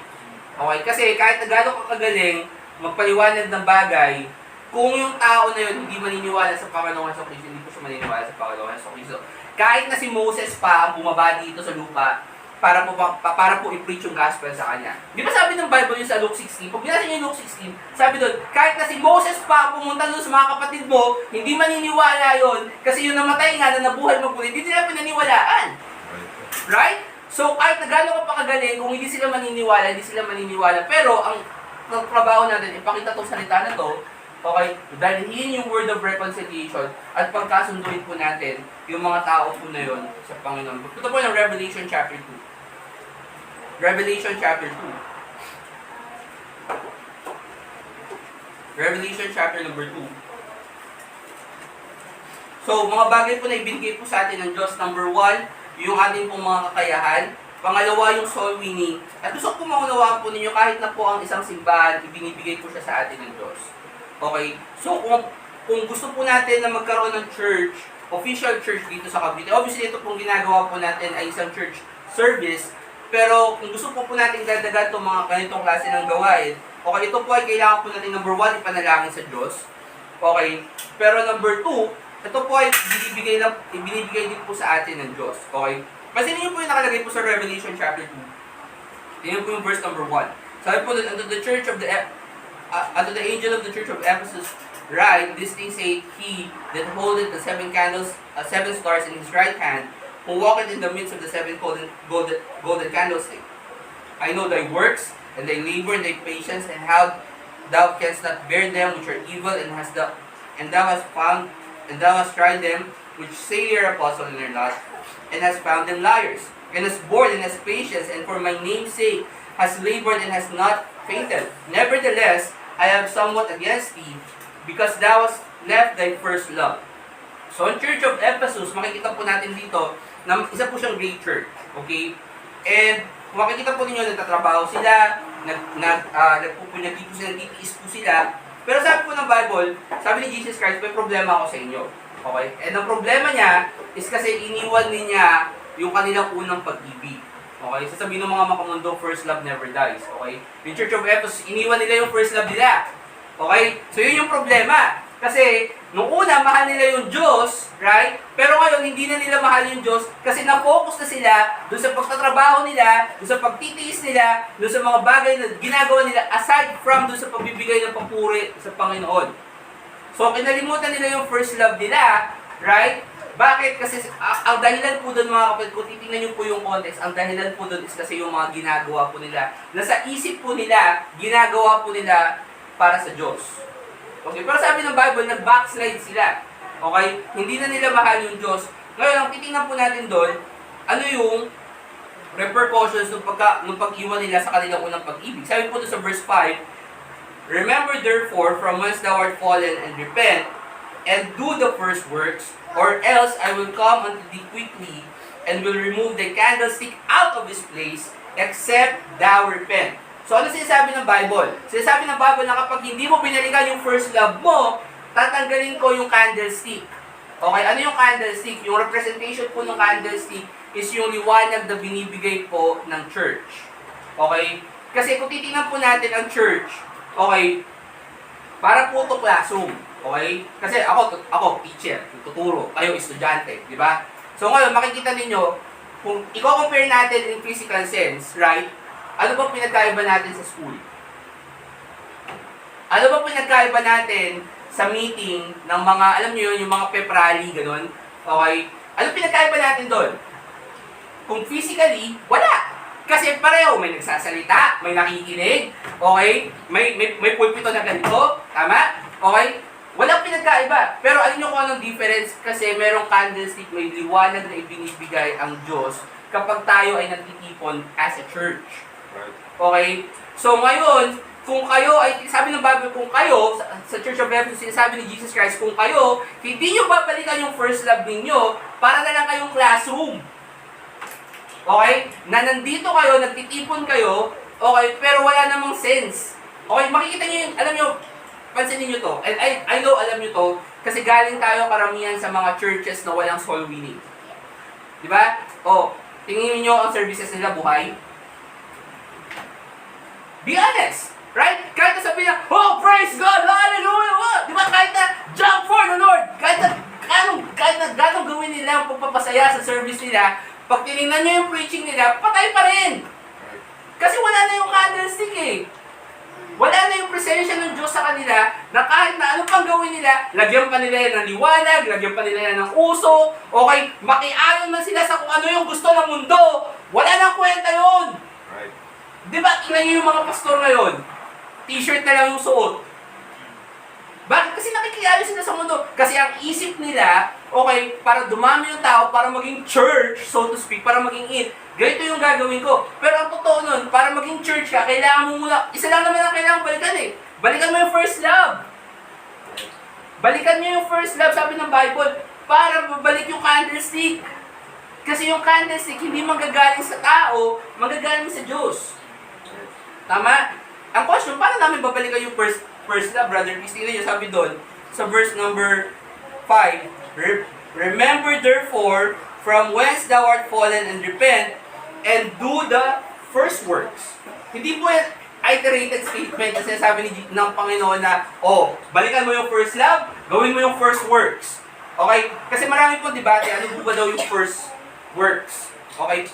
Okay? Kasi kahit na gaano ka kagaling magpaliwanag ng bagay, kung yung tao na yun hindi maniniwala sa Panginoong Hesus-Kristo, hindi po siya maniniwala sa Panginoong Hesus-Kristo. Kahit na si Moses pa ang bumaba dito sa lupa para po i-preach yung gospel sa kanya. Di ba sabi ng Bible yung sa Luke 16? Pag binasa niyo yung Luke 16, sabi doon, kahit na si Moses pa pumunta doon sa mga kapatid mo, hindi maniniwala yon kasi yung namatay nga na nabuhay magmuli, hindi nila pinaniwalaan. Right? So, kahit na gano'n ka pa kagaling, kung hindi sila maniniwala. Pero, ang trabaho natin, ipakita itong salita na to, okay, dalhin yung word of reconciliation at pagkasunduin po natin yung mga tao po na yun sa Panginoon. Ito po ng Revelation chapter 2. Revelation chapter 2. Revelation chapter number 2. So, mga bagay po na ibinigay po sa atin ng Diyos. Number 1, yung ating pong mga kakayahan. Pangalawa, yung soul winning. At gusto ko maunawaan po ninyo, kahit na po ang isang simbahan, ibinibigay po siya sa atin ng Diyos. Okay? So, kung gusto po natin na magkaroon ng church, official church dito sa Cavite, obviously ito pong ginagawa po natin ay isang church service, pero kung gusto po natin dagdagan itong mga ganitong klase ng gawain, okay, ito po ay kailangan po natin, number 1, ipanalangin sa Diyos. Okay? Pero number 2, ito po ay binibigay din po sa atin ng Diyos. Okay? Pansinin niyo po yung nakalagay po sa Revelation chapter 2. Tingnan po yung verse number 1. Sabi po doon, unto the angel of the church of Ephesus write, this thing saith he that holdeth the 7 candles, 7 stars in his right hand, who walketh in the midst of the 7 golden candlesticks. I know thy works, and thy labor, and thy patience, and how thou canst not bear them which are evil, and thou hast tried them which say they are apostles and are not, and hast found them liars, and hast borne and hast patience, and for my name's sake hast labored and hast not fainted. Nevertheless, I have somewhat against thee, because thou hast left thy first love. So, in Church of Ephesus, makikita po natin dito na isa po siyang great church. Okay? And kung makikita po ninyo, nagtatrabaho sila, nagpupunyagi po sila, nagtitiis po sila. Pero sabi po ng Bible, sabi ni Jesus Christ, may problema ako sa inyo. Okay? And ang problema niya is kasi iniwan niya yung kanilang unang pag-ibig. Okay? Sasabihin ng mga makamundo, first love never dies. Okay? Yung Church of Ephesus, iniwan nila yung first love nila. Okay? So yun yung problema. Kasi, nung una, mahal nila yung Diyos, right? Pero ngayon, hindi na nila mahal yung Diyos kasi na-focus na sila doon sa pagtatrabaho nila, doon sa pagtitiis nila, doon sa mga bagay na ginagawa nila aside from doon sa pagbibigay ng papuri sa Panginoon. So, kinalimutan nila yung first love nila, right? Bakit? Kasi ang dahilan po doon, mga kapatid, kung titingnan nyo po yung context, ang dahilan po doon is kasi yung mga ginagawa po nila. Nasa isip po nila, ginagawa po nila para sa Diyos. Okay, pero sabi ng Bible, nag-backslide sila. Okay? Hindi na nila mahal yung Diyos. Ngayon, ang titingnan po natin doon, ano yung repercussions ng pag-iwan nila sa kanilang unang pag-ibig. Sabi po doon sa verse 5, remember therefore from whence thou art fallen, and repent, and do the first works, or else I will come unto thee quickly, and will remove the candlestick out of his place, except thou repent. So, ano sinasabi ng Bible? Sinasabi ng Bible na kapag hindi mo binalikan yung first love mo, tatanggalin ko yung candlestick. Okay, ano yung candlestick? Yung representation po ng candlestick is yung liwanag na binibigay po ng church. Okay? Kasi kung titingnan po natin ang church, okay, para po ito classroom. Okay? Kasi ako teacher, tuturo, kayo estudyante, di ba? So ngayon, makikita ninyo, kung i-compare natin in physical sense, right? Ano ba pinagkaiba natin sa school? Ano ba pinagkaiba natin sa meeting ng mga, alam niyo yun, yung mga pep rally, ganun? Okay? Ano pinagkaiba natin doon? Kung physically, wala. Kasi pareho, may nagsasalita, may nakikinig, okay? May pulpito na ganito, tama? Okay? Walang pinagkaiba. Pero alam niyo kung anong difference? Kasi merong candlestick, may liwanag na ibinibigay ang Diyos kapag tayo ay nagtitipon as a church. Okay? So ngayon, kung kayo ay, sabi ng Bible, kung kayo, sa Church of Ephesus, sinasabi ni Jesus Christ, kung kayo, hindi nyo babalikan yung first love ninyo, para na lang kayong classroom. Okay? Na nandito kayo, nagtitipon kayo, okay, pero wala namang sense. Okay, makikita nyo yung, alam nyo, pansinin nyo to, and I know alam nyo to, kasi galing tayo karamihan sa mga churches na walang soul winning. Diba? O, tingin nyo ang services nila buhay. Be honest, right? Kahit sabihin niya, oh, praise God! Hallelujah! What? Di ba kahit na jump for the Lord, kahit na ganong gawin nila ang pagpapasaya sa service nila, pag tinignan nyo yung preaching nila, patay pa rin. Kasi wala na yung candlestick eh. Wala na yung presensya ng Diyos sa kanila na kahit na ano pang gawin nila, lagyan pa nila yan ng liwanag, lagyan pa nila yan ng uso, okay, makiayon man sila sa kung ano yung gusto ng mundo. Wala nang kwenta yun. Right. Di ba, tingnan nyo yung mga pastor ngayon, t-shirt na lang yung suot. Bakit? Kasi nakikiayon sila sa mundo. Kasi ang isip nila, okay, para dumami yung tao, para maging church, so to speak, para maging in, ganito yung gagawin ko. Pero ang totoo nun, para maging church ka, kailangan mo muna, isa lang naman ang kailangan balikan eh. Balikan mo yung first love. Balikan nyo yung first love, sabi ng Bible, para babalik yung candlestick. Kasi yung candlestick, hindi manggagaling sa tao, manggagaling sa Diyos. Tama? Ang question, paano namin babalikan yung first love, Brother Chris? Tingnan nyo, sabi doon, sa verse number 5, Remember therefore, from whence thou art fallen, and repent, and do the first works. Hindi po yan iterated statement kasi sabi ng Panginoon na, balikan mo yung first love, gawin mo yung first works. Okay? Kasi marami po debate, ano po ba daw yung first works? Okay?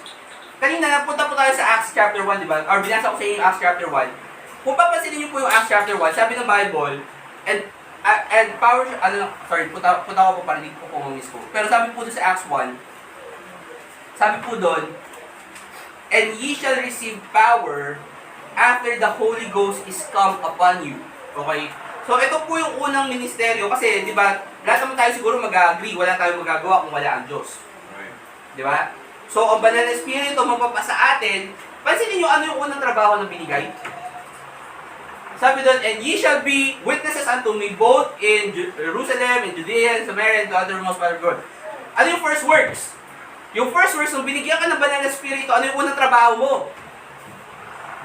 Kanina napunta po tayo sa Acts chapter 1, di ba? Or binasa ko sa inyo yung Acts chapter 1. Kung papansinin niyo po yung Acts chapter 1, sabi ng Bible, and power, punta ko po para hindi ko kumamis ko. Pero sabi po doon sa Acts 1, sabi po doon, and ye shall receive power after the Holy Ghost is come upon you. Okay? So, ito po yung unang ministeryo kasi, di ba, lahat naman tayo siguro mag-agree, wala tayong magagawa kung wala ang Diyos. Right. Di ba? So, ang banal na Espiritu magpapasa atin, pansinin nyo ano yung unang trabaho na binigay? Sabi doon, and ye shall be witnesses unto me both in Jerusalem, in Judea, in Samaria, and to uttermost part of the world. Ano yung first works? Yung first works, nung binigyan ka ng banal na Espiritu, ano yung unang trabaho mo?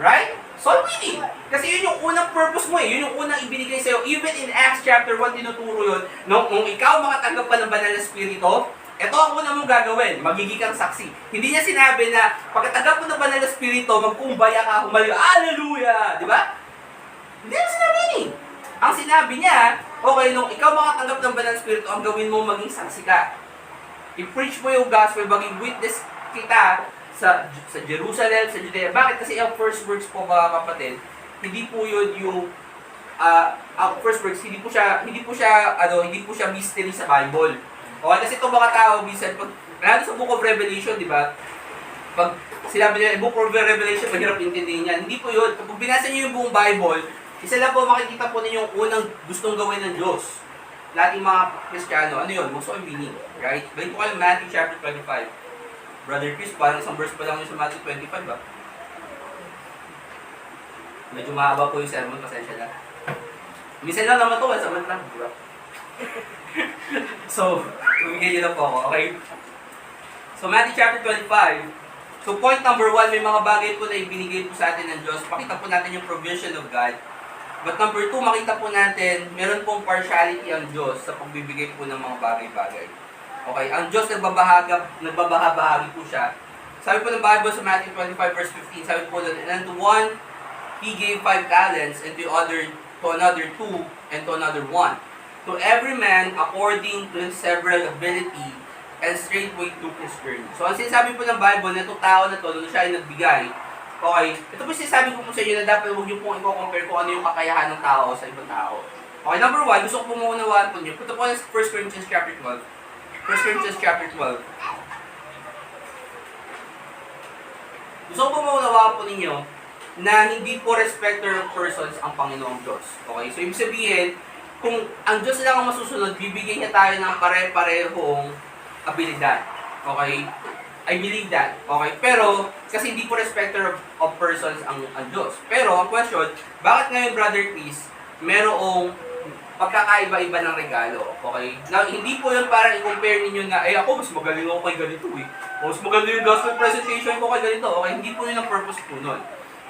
Right? Soul winning. Kasi yun yung unang purpose mo eh. Yun yung unang ibinigay sa'yo. Even in Acts chapter 1, tinuturo yun. Nung ikaw makatanggap pa ng banal na Espiritu, ito ang una mong gagawin. Magiging kang saksi. Hindi niya sinabi na pagkatanggap mo ng banal na Espiritu, magkumbaya ka, humayo, Hallelujah! Di ba? Hindi niya sinabi eh. Ang sinabi niya, okay, nung ikaw makatanggap ng banal na Espiritu, ang gawin mo maging saksi ka. I-preach mo yung gospel, maging witness kita sa Jerusalem, sa Judea. Bakit? Kasi ang first works po mga kapatid, hindi po yun yung ang first works, hindi po siya mystery sa Bible. Okay, kasi itong mga tao, minsan, lalo sa Book of Revelation, di ba? Pag sinabi nila, Book of Revelation, mahirap intindihin yan. Hindi po yun. Kapag binasa niyo yung buong Bible, isa lang po makikita po ninyo yung unang gustong gawin ng Diyos. Lahat yung mga Kristiyano, ano yun? Gusto yung meaning, right? Balik po kayo Matthew chapter 25. Brother Chris, parang isang verse pa lang yung sa Matthew 25, ba? Medyo mahaba po yung sermon, pasensya na. Minsan lang naman to, sa man lang, di ba? So, umigay nyo na po ako, okay? So, Matthew chapter 25. So, point number 1, may mga bagay po na ibinigay po sa atin ng Diyos. Pakita po natin yung provision of God. But number 2, makita po natin, meron pong partiality ang Diyos sa pagbibigay po ng mga bagay-bagay. Okay, ang Diyos nagbabahabahagi po siya. Sabi po ng Bible sa Matthew 25 verse 15, sabi po doon, and to one, He gave 5 talents, and to another 2, and to another 1. To every man according to his several ability, and straightway took his journey. So, ang sinasabi po ng Bible na itong tao na ito, nung siya ay nagbigay, okay, ito po sinasabi ko po sa inyo na dapat huwag niyo pong i-compare kung ano yung kakayahan ng tao sa ibang tao. Okay, number 1, gusto ko pong maunawaan po niyo. Punta po sa 1 Corinthians chapter 12. 1 Corinthians chapter 12. Gusto ko po maunawaan po ninyo na hindi po respecter of persons ang Panginoong Diyos. Okay, so ibig sabihin, kung ang Diyos lang ang masusunod, bibigyan niya tayo ng pare-parehong abilidad. Okay? I believe that. Okay? Pero, kasi hindi po respecter of persons ang Diyos. Pero, ang question, bakit ngayon, Brother Chris, merong pagkakaiba-iba ng regalo? Okay? Now, hindi po yun parang i-compare ninyo na, ako, mas magaling ako kay ganito eh. O, mas magaling yung gospel presentation ko kay ganito. Okay? Hindi po yun ang purpose po nun.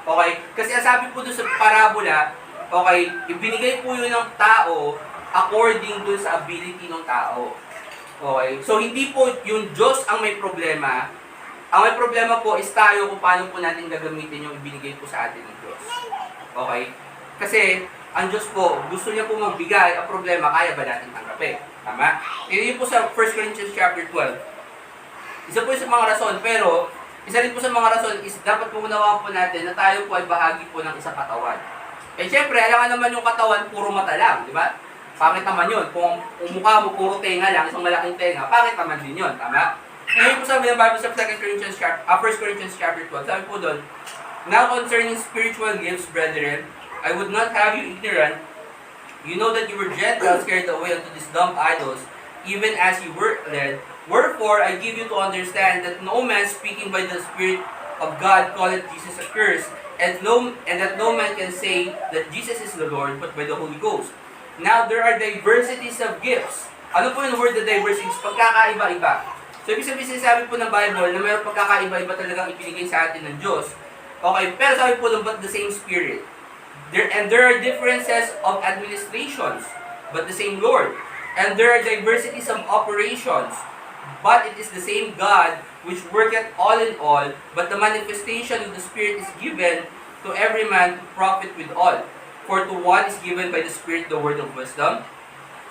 Okay? Kasi ang sabi po dun sa parabola, okay, ibinigay po yun ng tao according dun sa ability ng tao. Okay? So, hindi po yung Diyos ang may problema. Ang may problema po is tayo kung paano po natin gagamitin yung ibinigay po sa atin ng Diyos. Okay? Kasi, ang Diyos po, gusto niya po magbigay, ang problema, kaya ba natin tanggapin? Tama? Yun po sa 1 Corinthians chapter 12. Isa po sa mga rason, pero isa rin po sa mga rason is dapat po unawaan po natin na tayo po ay bahagi po ng isang katawan. Eh syempre, alam naman yung katawan, puro mata lang, di ba? Pangit naman yun. Kung mukha mo, puro tenga lang, isang malaking tenga, pangit naman din yun, tama? Ngayon po sabi ng Bible sa 1 Corinthians chapter 12, sabi po doon, now concerning spiritual gifts, brethren, I would not have you ignorant. You know that you were Gentiles carried away unto these dumb idols, even as you were led. Wherefore, I give you to understand that no man speaking by the Spirit of God calleth Jesus accursed, and that no man can say that Jesus is the Lord, but by the Holy Ghost. Now, there are diversities of gifts. Ano po yung word na diversities? Pagkakaiba-iba. So, ibig sabihin sinasabi po ng Bible na mayroong pagkakaiba-iba talagang ibinigay sa atin ng Diyos. Okay, pero sabi po but the same Spirit. There are differences of administrations, but the same Lord. And there are diversities of operations, but it is the same God which worketh all in all, but the manifestation of the Spirit is given to every man to profit with all. For to one is given by the Spirit the word of wisdom,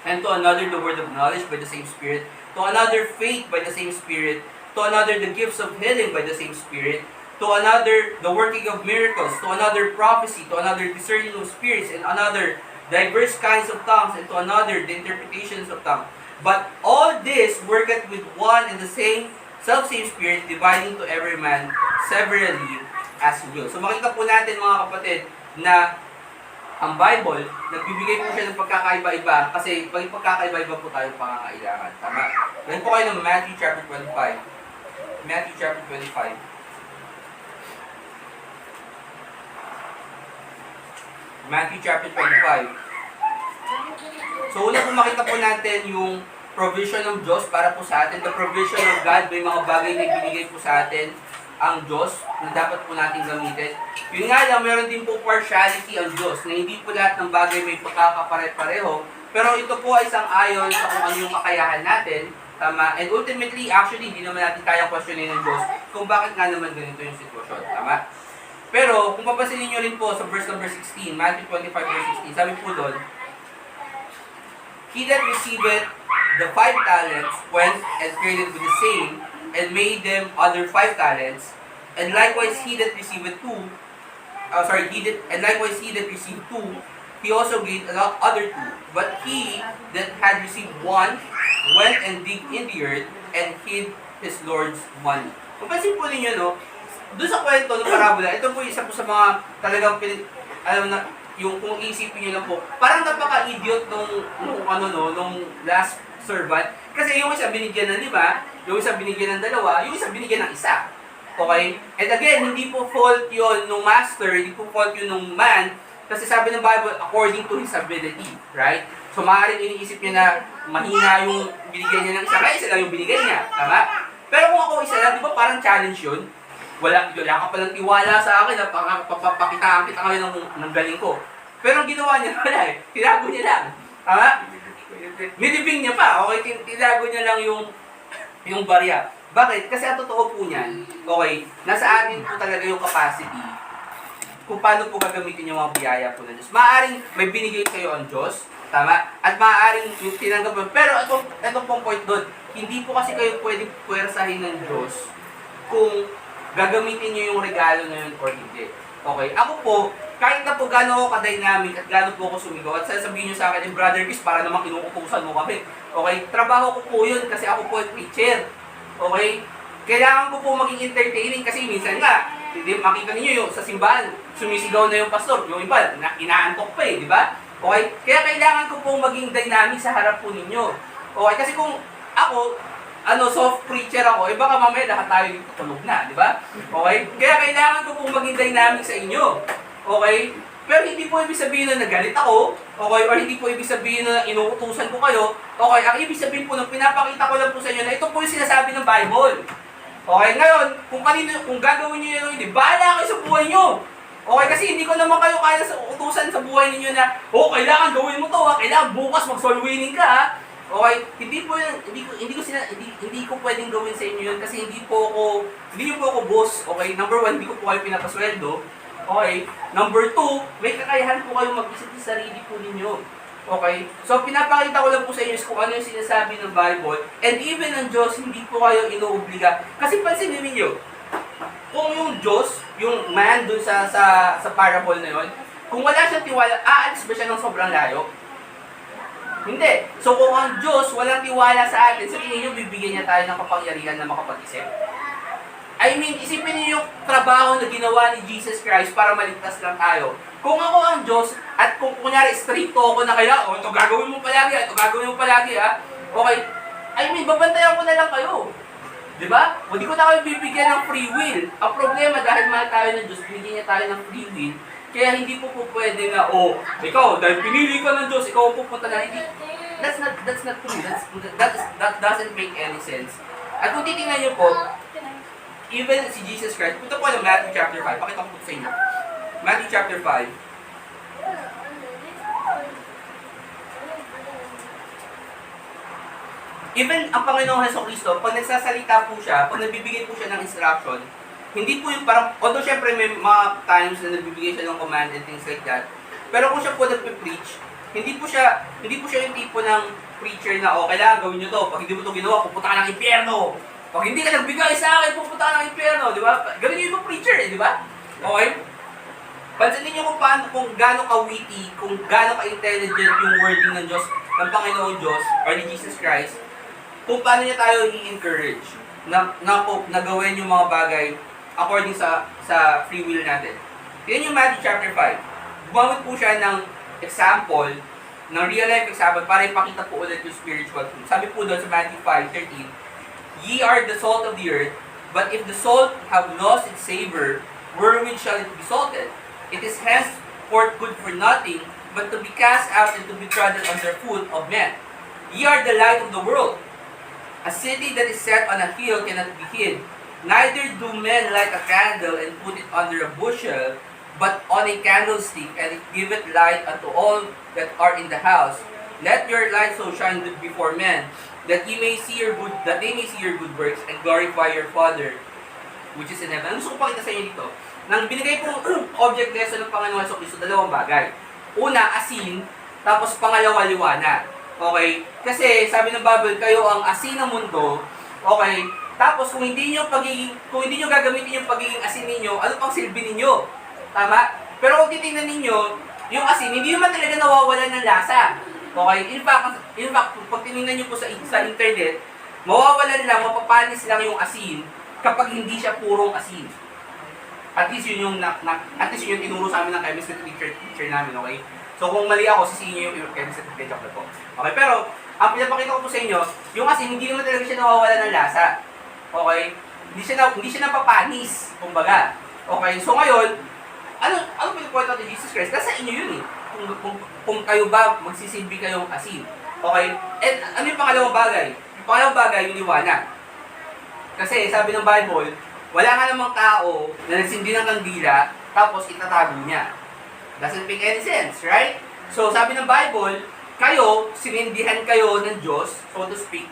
and to another the word of knowledge by the same Spirit, to another faith by the same Spirit, to another the gifts of healing by the same Spirit, to another the working of miracles, to another prophecy, to another discerning of spirits, and another diverse kinds of tongues, and to another the interpretations of tongues. But all this worketh with one and the same self-same Spirit, dividing to every man severally as he will. So makita po natin mga kapatid na ang Bible, nagbibigay po siya ng pagkakaiba-iba kasi pag pagkakaiba-iba po tayong pangangailangan. Tama? Ganyan po kayo ng Matthew chapter 25. Matthew chapter 25. Matthew chapter 25. So, una po makita po natin yung provision ng Diyos para po sa atin. The provision of God, may mga bagay na ibinigay po sa atin ang Diyos na dapat po natin gamitin. Yun nga lang, meron din po partiality ang Diyos na hindi po lahat ng bagay may pagkakapare-pareho. Pero ito po ay isang ayon sa kung ano yung kakayahan natin. Tama? And ultimately, actually, hindi naman natin kayang questionin ng Diyos kung bakit nga naman ganito yung sitwasyon. Tama? Pero, kung papansinin nyo rin po sa verse number 16, Matthew 25 verse 16, sabi po doon, he that receiveth the 5 talents went and traded with the same, and made them other 5 talents, and likewise he that receiveth 2, and likewise he that received 2, he also gained other 2. But he that had received 1 went and digged in the earth, and hid his Lord's money. Kung pansin po ninyo, no, doon sa kwento ng parabola, ito po isa po sa mga talagang alam na, yung kung isipin nyo lang po, parang napaka-idiot nung last servant. Kasi yung isa binigyan ng 5, yung isa binigyan ng 2, yung isa binigyan ng 1. Okay? And again, hindi po fault yun nung master, hindi po fault yun nung man, kasi sabi ng Bible, according to his ability. Right? So maaaring iniisip niya na mahina yung binigyan niya ng 1, kaya 1 lang yung binigay niya. Tama? Pero kung ako 1 lang, di ba parang challenge yun? Wala ka palang tiwala sa akin na papakitaan kita ngayon ng galing ko. Pero ang ginawa niya, wala eh. Tinago niya lang. Tama? Nilibing niya pa. Okay? Tinago niya lang yung barya. Bakit? Kasi ang totoo po niyan, okay, nasa atin po talaga yung capacity kung paano po gagamitin yung mga biyaya po ng Diyos. Maaaring may binigay sa'yo ang Diyos, tama? At maaaring yung tinanggap mo. Pero itong pong point doon, hindi po kasi kayo pwedeng puwersahin ng Diyos kung gagamitin nyo yung regalo na yun or hindi. Okay? Ako po, kahit na po gano'n ako ka-dynamic at gano'n po ako sumigaw, at sasabihin nyo sa akin, Brother Chris, para namang kinukutusan mo kami. Okay? Trabaho ko po yun kasi ako po ay preacher. Okay? Kailangan ko po maging entertaining kasi minsan nga, makita ninyo yung sa simbahan, sumisigaw na yung pastor, yung iba, inaantok pa di ba? Okay? Kaya kailangan ko po maging dynamic sa harap po ninyo. Okay? Kasi kung ako, soft preacher ako, baka mamaya lahat tayo dito tulog na, di ba? Okay? Kaya kailangan ko po maging dynamic sa inyo. Okay? Pero hindi po ibig sabihin na nagalit ako, okay? Or hindi po ibig sabihin na inuutusan ko kayo, okay? Ang ibig sabihin po na pinapakita ko lang po sa inyo na ito po yung sinasabi ng Bible. Okay? Ngayon, kung gagawin nyo yun, hindi, bahala kayo sa buhay nyo. Okay? Kasi hindi ko naman kayo kaya sa utusan sa buhay ninyo na, kailangan gawin mo to, kailangan bukas mag-soul winning ka, okay, hindi ko pwedeng gawin sa inyo yun kasi hindi niyo po ako boss, okay? Number 1, hindi ko po kayo pinapasweldo. Okay? Number 2, may kakayahan po kayo mag-isip sa sarili po ninyo. Okay? So, pinapakita ko lang po sa inyo kung ano yung sinasabi ng Bible. And even ng Diyos, hindi po kayo inuobliga. Kasi pansinin ninyo, kung yung Diyos, yung man dun sa parable na yun, kung wala siyang tiwala, aalis ba siya ng sobrang layo? Hindi. So, kung ang Diyos walang tiwala sa atin, sa tingin nyo, bibigyan niya tayo ng kapangyarihan na makapag-isip? I mean, isipin niyo yung trabaho na ginawa ni Jesus Christ para maligtas lang tayo. Kung ako ang Diyos, at kung kunyari stricto ako na kaya, ito gagawin mo palagi, ito gagawin mo palagi, okay, I mean, babantayan ko na lang kayo. Diba? Hindi ko na kayo bibigyan ng free will. Ang problema, dahil mahal tayo ng Diyos, binigyan niya tayo ng free will, kaya hindi po pwede na, ikaw, dahil pinili ka ng Diyos, ikaw ang pupunta na, hindi. That's not true. That doesn't make any sense. At kung titingnan niyo po, even si Jesus Christ, punta po ng Matthew chapter 5. Pakita ko po sa inyo. Matthew chapter 5. Even ang Panginoong Jesucristo, pag nagsasalita po siya, pag nagbibigay po siya ng instruction, hindi po yung parang, although syempre may mga times na nagbibigay siya ng command and things like that, pero kung siya po nagpe-preach, hindi po siya yung tipo ng preacher na, kailangan gawin nyo to, pag hindi mo to ginawa, pupunta ka ng impyerno. Pag hindi ka nagbigay sa akin, pupunta ka ng impyerno, di ba? Ganun yung ibang preacher, di ba? Okay? Pansinin niyo kung gaano ka-witty, kung gaano ka-intelligent yung wording ng Diyos, ng Panginoon Diyos, or ni Jesus Christ, kung paano niya tayo i-encourage na gawin yung mga bagay according sa free will natin. Yan yung Matthew chapter 5. Gumamit po siya ng example, ng real life example, para ipakita po ulit yung spiritual truth. Sabi po doon sa Matthew 5:13, "Ye are the salt of the earth, but if the salt have lost its savor, wherewith shall it be salted? It is henceforth good for nothing, but to be cast out and to be trodden under foot of men. Ye are the light of the world. A city that is set on a hill cannot be hid. Neither do men light a candle and put it under a bushel, but on a candlestick, and it giveth light unto all that are in the house. Let your light so shine before men, that they may see your good works and glorify your Father which is in heaven." Ang gusto ko pakita sa inyo dito, nang binigay pong object lesson ng Panginoon Jesucristo, dalawang bagay. Una, asin, tapos pangalawa, liwanag. Okay? Kasi sabi ng Bible, kayo ang asin ng mundo. Okay? Tapos kung hindi nyo gagamitin yung pagiging asin ninyo, ano pang silbi ninyo? Tama? Pero kung titingnan ninyo, yung asin, hindi naman talaga nawawalan ng lasa. Okay? In fact, pag tinignan nyo po sa internet, mawawalan lang, mapapanis lang yung asin kapag hindi siya purong asin. At least yun yung tinuro sa amin ng chemistry teacher namin, okay? So kung mali ako, sisihin nyo yung chemistry teacher ko. Okay, pero ang pinapakita ko po sa inyo, yung asin, hindi naman talaga siya nawawalan ng lasa. Okay? Hindi siya napapanis, kumbaga. Okay, so ngayon, ano pinapunta natin Jesus Christ? Nasa inyo yun eh. Kung kayo ba, magsisilbi kayong asin. Okay? And ano yung pangalawang bagay? Yung pangalawang bagay, yung liwanag. Kasi sabi ng Bible, wala nga namang tao na nagsindi ng kandila, tapos itatago niya. Doesn't make any sense, right? So sabi ng Bible, kayo, sinindihan kayo ng Diyos, so to speak,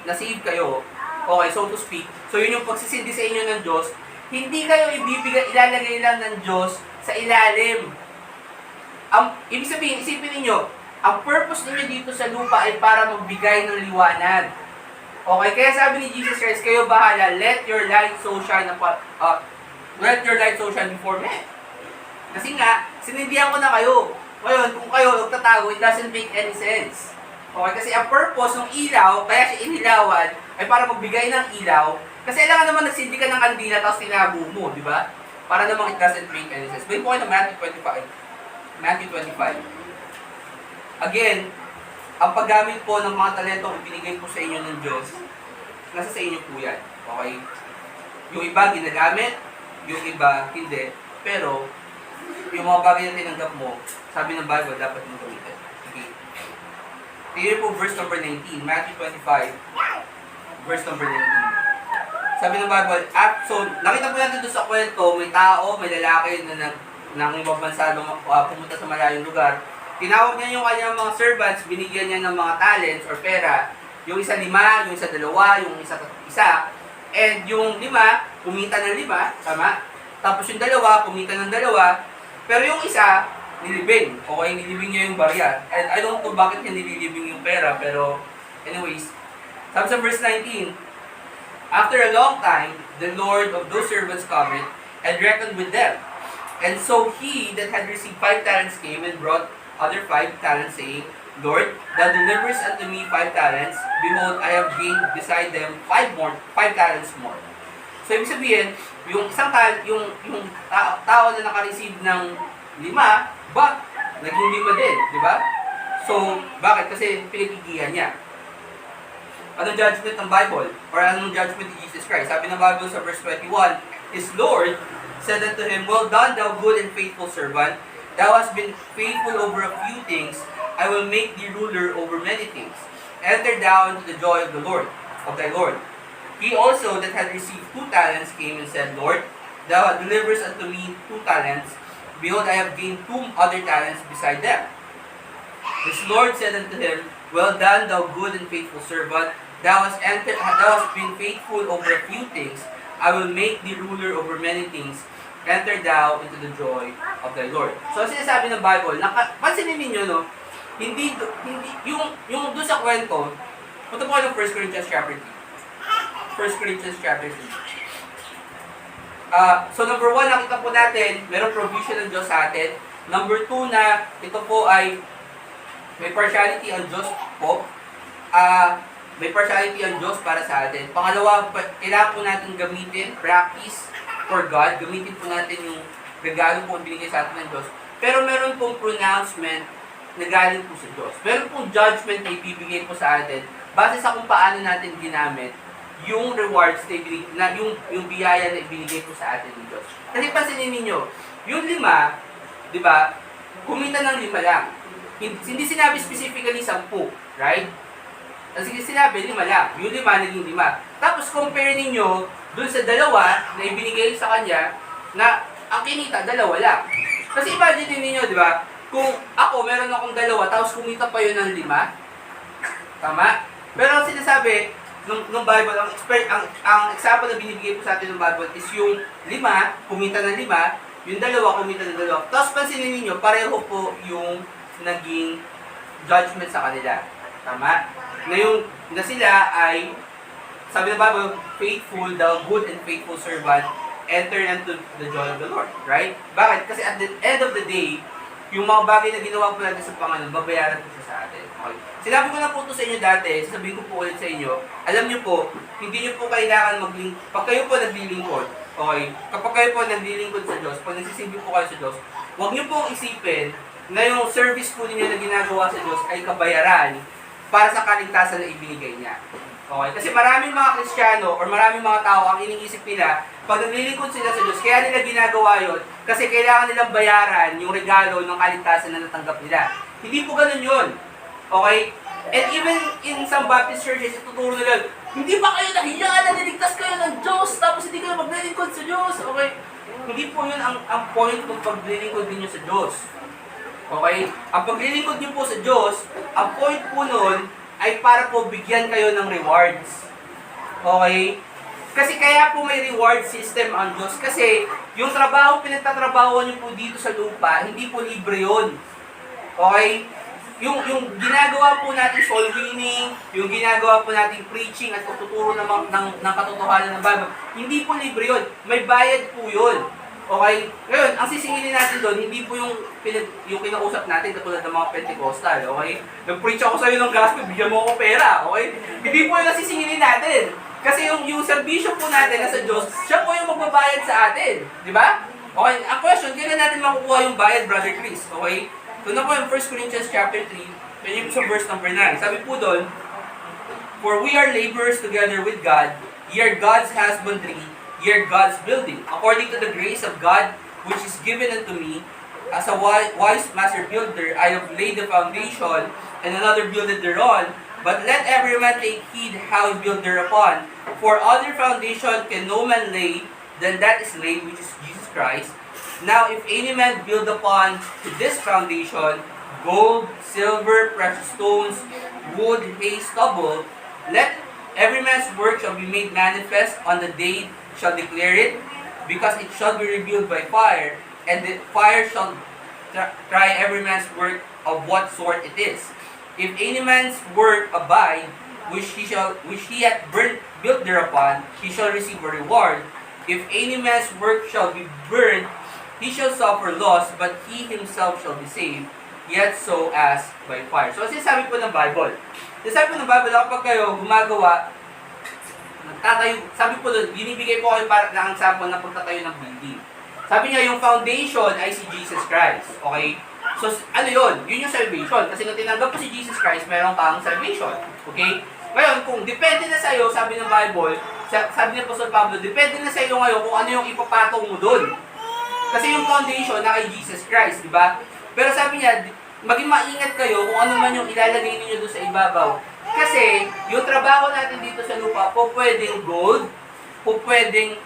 na-save kayo, okay, so to speak. So yun yung pagsisindi sa inyo ng Diyos, hindi kayo ilalagay lang ng Diyos sa ilalim. Ibig sabihin, isipin niyo, ang purpose niyo dito sa lupa ay para magbigay ng liwanag. Okay, kaya sabi ni Jesus Christ, kayo bahala, let your light so shine before men. Kasi nga, sinindihan ko na kayo. Ngayon, kung kayo nagtatago, it doesn't make any sense. Okay, kasi ang purpose ng ilaw, kaya siya inilawan, ay para magbigay ng ilaw. Kasi kailangan naman nagsindi ka ng kandila, tapos tinago mo, di ba? Para naman it doesn't make any sense. Balik po kayo ng Matthew 25. Again, ang paggamit po ng mga talentong ibinigay po sa inyo ng Diyos, nasa sa inyo po yan. Okay? Yung iba ginagamit, yung iba hindi. Pero, yung mga bagay na tinanggap mo, sabi ng Bible, dapat mo gamitin. Okay? Tingnan po verse number 19, Matthew 25, verse number 19. Sabi ng Bible, so, nakita po natin doon sa kwento, may tao, may lalaki na ng ibang bansa pumunta sa malayong lugar. Tinawag niya yung kanyang mga servants, binigyan niya ng mga talents or pera. Yung isa 5, yung isa 2, yung isa 1. And yung 5, kumita ng 5, tama? Tapos yung dalawa, kumita ng dalawa. Pero yung isa, nilibing. Okay, nilibing niya yung barya. And I don't know bakit niya nililibing yung pera, pero anyways, sabi sa verse 19, after a long time, the Lord of those servants cometh and reckoned with them. And so he that had received 5 talents came and brought other 5 talents, saying, Lord, thou deliverest unto me 5 talents. Behold, I have gained beside them 5 talents more. So, ibig sabihin, yung isang yung tao na naka-receive ng 5, naging 5 din, di ba? So, bakit? Kasi pinagigihan niya. Anong judgment ng Bible? Or anong judgment ni Jesus Christ? Sabi ng Bible sa verse 21, His Lord said unto him, Well done, thou good and faithful servant. Thou hast been faithful over a few things. I will make thee ruler over many things. Enter thou into the joy of thy Lord. He also that had received 2 talents came and said, Lord, thou deliverest unto me 2 talents. Behold, I have gained 2 other talents beside them. His Lord said unto him, Well done, thou good and faithful servant. Thou hast been faithful over a few things. I will make thee ruler over many things. Enter thou into the joy of thy Lord. So, sinasabi ng Bible, pansinin ninyo, no? Hindi, yung doon sa kwento, punta po kayo ng 1 Corinthians chapter 3. 1 Corinthians chapter 3. So, number 1, nakita po natin, merong provision ng Diyos sa atin. Number 2, na ito po ay may partiality ang Diyos po. May partiality ang Diyos para sa atin. Pangalawa, kailangan po natin gamitin, practice for God. Gamitin po natin yung regalo po binigay sa atin ng Diyos. Pero meron pong pronouncement na galing po sa Diyos. Meron pong judgment na ibibigay po sa atin base sa kung paano natin ginamit yung rewards na yung biyaya na ibinigay po sa atin ng Diyos. Kasi pansinin ninyo, yung 5, di ba, kumita ng 5 lang. Hindi sinabi specifically 10, right? Kasi sinabi, 5 lang. Yung 5, naging 5. Tapos compare ninyo dun sa 2 na ibinigay sa kanya na ang kinita, 2 lang. Kasi imagine ninyo, di ba? Kung ako, meron akong 2, tapos kumita pa yun ng 5. Tama? Pero ang sinasabi ng Bible, ang example na binibigay po sa atin ng Bible is yung 5, kumita ng 5, yung 2, kumita ng 2. Tapos pansinin ninyo, pareho po yung naging judgment sa kanila. Tama? Na sila ay, sabi ng Bible, faithful, the good and faithful servant, enter into the joy of the Lord. Right? Bakit? Kasi at the end of the day, yung mga bagay na ginawa po natin sa Panginoon, babayaran po siya sa atin. Okay? Sinabi ko na po ito sa inyo dati, sasabihin ko po ulit sa inyo, alam niyo po, hindi niyo po kailangan pag kayo po naglilingkod, okay, kapag kayo po naglilingkod sa Diyos, pag nagsisilbi po kayo sa Diyos, huwag niyo pong isipin na yung service po ninyo na ginagawa sa Diyos ay kabayaran para sa kaligtasan na ibinigay niya. Okay? Kasi maraming mga Kristiyano or maraming mga tao ang iniisip nila, pag naglilingkod sila sa Diyos, kaya nila ginagawa yun kasi kailangan nilang bayaran yung regalo ng kaligtasan na natanggap nila. Hindi po ganun yun. Okay? And even in some Baptist churches, ituturo nila, hindi ba kayo nahiya na niligtas kayo ng Diyos tapos hindi kayo maglilingkod sa Diyos? Okay? Hindi po yun ang point ng paglilingkod ninyo sa Diyos. Okay? Ang paglilingkod niyo po sa Diyos, ang point po nun ay para po bigyan kayo ng rewards. Okay? Kasi kaya po may reward system ang Diyos. Kasi yung trabaho, pinagtatrabaho niyo po dito sa lupa, hindi po libre yun. Okay? Yung ginagawa po natin soul winning, yung ginagawa po natin preaching at tuturo ng katotohanan ng Bible, hindi po libre yun. May bayad po yun. Okay? Ngayon, ang sisingilin natin doon, hindi po yung kinausap natin katulad ng mga Pentecostal, okay? Nag-preach ako sa'yo ng gospel, bigyan mo ako pera, okay? Hindi po yung nasisingilin natin. Kasi yung serbisyo po natin na sa Diyos, siya po yung magbabayad sa atin. Di ba? Okay, ang question, kailan natin makukuha yung bayad, Brother Chris? Okay? So na po yung 1 Corinthians chapter 3, yun yung sa verse number 9. Sabi po doon, For we are laborers together with God, ye are God's husbandry, ye are God's building. According to the grace of God, which is given unto me, as a wise master builder, I have laid the foundation, and another builded thereon. But let every man take heed how he build thereupon. For other foundation can no man lay than that is laid, which is Jesus Christ. Now if any man build upon this foundation, gold, silver, precious stones, wood, hay, stubble, let every man's work shall be made manifest on the day shall declare it, because it shall be revealed by fire, and the fire shall try every man's work of what sort it is. If any man's work abide, which he hath built thereupon, he shall receive a reward. If any man's work shall be burned, he shall suffer loss, but he himself shall be saved, yet so as by fire. So, sinasabi po ng Bible. Sinasabi po ng Bible, kapag kayo gumagawa, nagtatayo, sabi po doon, binibigay po kayo para na ang sample ng pagtatayo ng building. Sabi niya, yung foundation ay si Jesus Christ. Okay? So, ano yun? Yun yung salvation. Kasi nung tinanggap po si Jesus Christ, meron kang salvation. Okay? Ngayon, kung depende na sa'yo, sabi ng Bible, sabi ni Apostol Pablo, depende na sa'yo ngayon kung ano yung ipapatong mo doon. Kasi yung foundation na kay Jesus Christ, di ba? Pero sabi niya, maging maingat kayo kung ano man yung ilalagay ninyo doon sa ibabaw. Kasi, yung trabaho natin dito sa lupa, po pwedeng gold, po pwedeng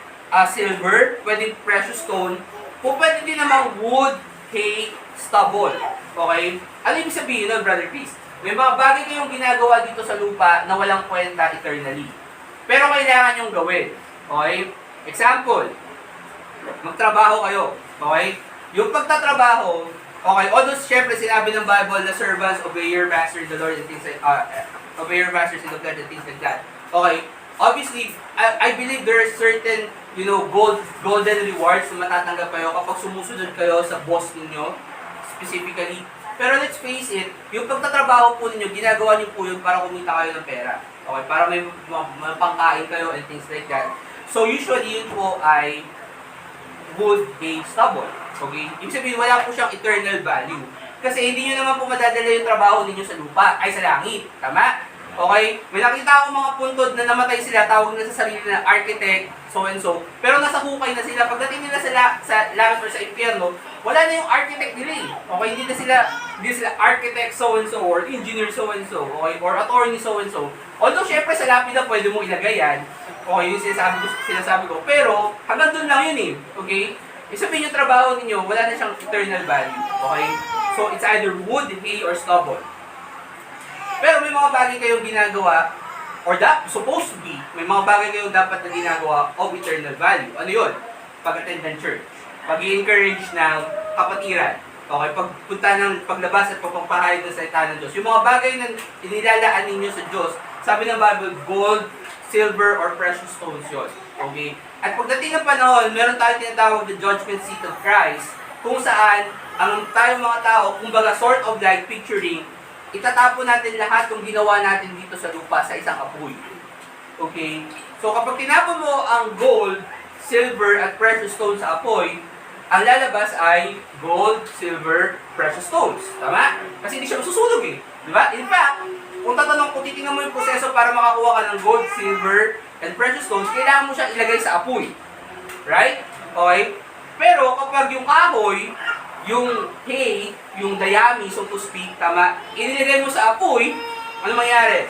silver, pwedeng precious stone, po pwedeng din namang wood, hay, stubble. Okay? Ano ibig sabihin nun, Brother Chris? May mga bagay kayong ginagawa dito sa lupa na walang kwenta eternally. Pero kailangan yung gawin. Okay? Example, magtrabaho kayo. Okay? Yung pagtatrabaho, okay, although syempre sinabi ng Bible na servants, obey your master, the Lord, and things like, obey your masters in the flesh and things like that. Okay? Obviously, I believe there are certain, golden rewards na matatanggap kayo kapag sumusunod kayo sa boss ninyo, specifically. Pero let's face it, yung pagtatrabaho po ninyo, ginagawa niyo po yun para kumita kayo ng pera. Okay? Para may pangkain kayo and things like that. So usually yun po ay wood, hay, stubble. Okay? Ibig sabihin, wala po siyang eternal value. Kasi hindi nyo naman po madadala yung trabaho ninyo sa lupa, ay sa langit. Tama? Okay? May nakita akong mga puntod na namatay sila, tawag na sa sarili na architect, so and so. Pero nasa hukay na sila. Pagdating nila sa langit or sa impyerno, wala na yung architect nila eh. Okay? Hindi sila architect so and so, or engineer so and so, okay? Or attorney so and so. Although, syempre sa lapida pwede mo ilagay yan. Okay, yung sinasabi ko. Pero, hanggang doon lang yun eh. Okay? Sabihin yung trabaho ninyo, wala na siyang eternal value. Okay? So, it's either wood, hay, or stubble. Pero may mga bagay kayong ginagawa, or supposed to be, may mga bagay kayong dapat na ginagawa of eternal value. Ano yun? Pag-attend ng church. Pag-i-encourage ng kapatiran. Okay? Paglabas at pagpapahayag ng salita ng Diyos. Yung mga bagay na inilalaan ninyo sa Diyos, sabi ng Bible, gold, silver, or precious stones yun. Okay? At pagdating ng panahon, meron tayong tinatawag na judgment seat of Christ, kung saan, ang tayong mga tao, kumbaga sort of like picturing, itatapon natin lahat kung ginawa natin dito sa lupa sa isang apoy. Okay? So kapag tinapon mo ang gold, silver, at precious stones sa apoy, ang lalabas ay gold, silver, precious stones. Tama? Kasi hindi siya masusunog eh. Diba? In fact, kung titingnan mo yung proseso para makakuha ka ng gold, silver, and precious stones, kailangan mo siya ilagay sa apoy. Right? Okay? Pero kapag yung kahoy, yung hay, yung dayami, so to speak, tama, inilagay mo sa apoy, ano mangyari?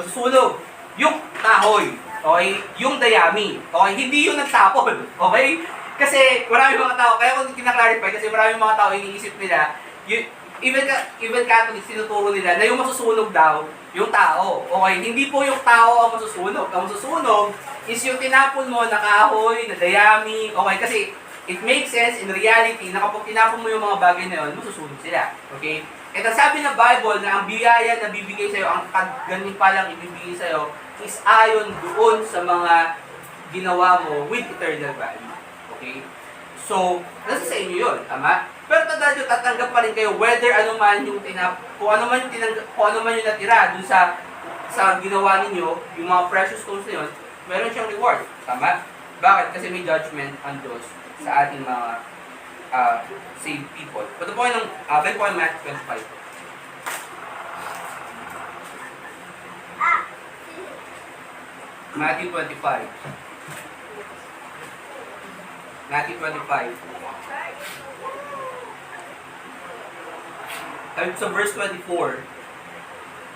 Masusunog. Yung kahoy, okay? Yung dayami, okay? Hindi yung nagtapon, okay? Kasi marami mga tao, kaya ko kinaklarify, kasi marami mga tao iniisip nila, even Catholics, tinuturo nila na yung masusunog daw, yung tao. Okay? Hindi po yung tao ang masusunog. Ang masusunog is yung tinapon mo na kahoy, na dayami, okay? Kasi it makes sense in reality na kapag tinapon mo yung mga bagay na yun, masusunog sila. Okay? At ang sabi ng Bible na ang biyaya na bibigay sa'yo, ang ganun pa lang ibibigay sa'yo, is ayon doon sa mga ginawa mo with eternal value. Okay? So, nasa sa inyo yun, tama? Pero tandaan nyo, tatanggap pa rin kayo whether ano man yung kung ano man yung natira dun sa ginawa ninyo, yung mga precious stones na yun, meron siyang reward. Tama? Bakit? Kasi may judgment ang Diyos sa ating mga saved people. Ito po yung balik po yung Matthew 25. Matthew 25. Matthew 25. So verse 24.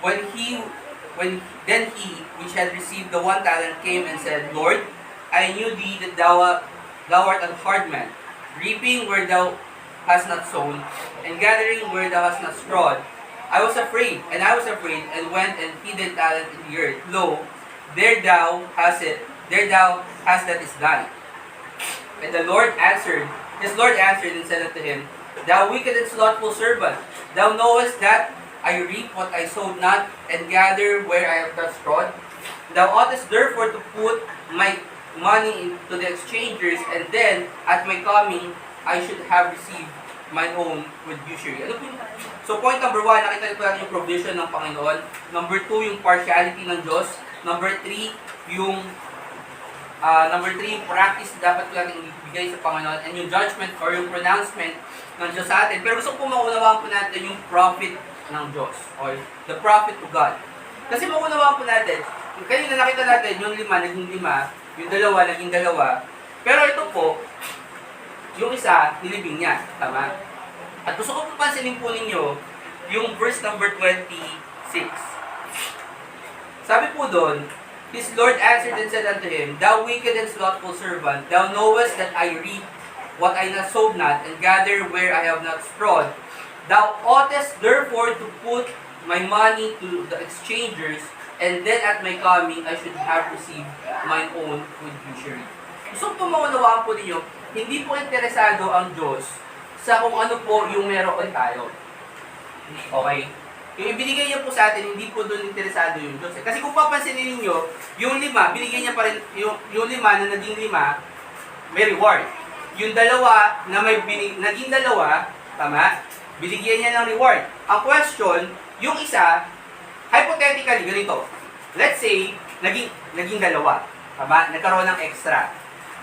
Then he which had received the 1 talent came and said, Lord, I knew thee that thou art an hard man, reaping where thou hast not sown, and gathering where thou hast not strawed. I was afraid, and went and hid the talent in the earth. Lo, there thou hast that is thine. And his Lord answered and said unto him, Thou wicked and slothful servant, thou knowest that I reap what I sowed not, and gather where I have not strawed. Thou oughtest therefore to put my money into the exchangers, and then at my coming I should have received mine own with usury. Ano po yun? So point number 1, nakita po natin yung provision ng Panginoon. Number 2, yung partiality ng Diyos. Number 3, yung practice na dapat po natin ibigay sa Panginoon, and yung judgment or yung pronouncement ng Diyos sa atin. Pero gusto ko maunawaan po natin yung prophet ng Diyos, or the prophet to God. Kasi maunawaan po natin, kanina nakita natin yung 5 naging 5, yung 2 naging 2, pero ito po, yung isa, nilibing niya. Tama? At gusto ko po pansinin po ninyo yung verse number 26. Sabi po doon, his Lord answered and said unto him, Thou wicked and slothful servant, thou knowest that I reap what I not sowed not, and gather where I have not strawed. Thou oughtest therefore to put my money to the exchangers, and then at my coming I should have received mine own with usury. Gusto ko maunawaan po ninyo, hindi po interesado ang Diyos sa kung ano po yung meron tayo. Okay? Yung ibinigay niya po sa atin, hindi po doon interesado yung Diyos. Kasi kung papansinin ninyo, yung 5, binigay niya pa rin, yung 5 na naging 5, may reward. Yung 2 na naging 2, tama? Binigyan niya ng reward. Ang question, yung isa, hypothetically, ganito. Let's say, naging 2, tama? Nagkaroon ng extra.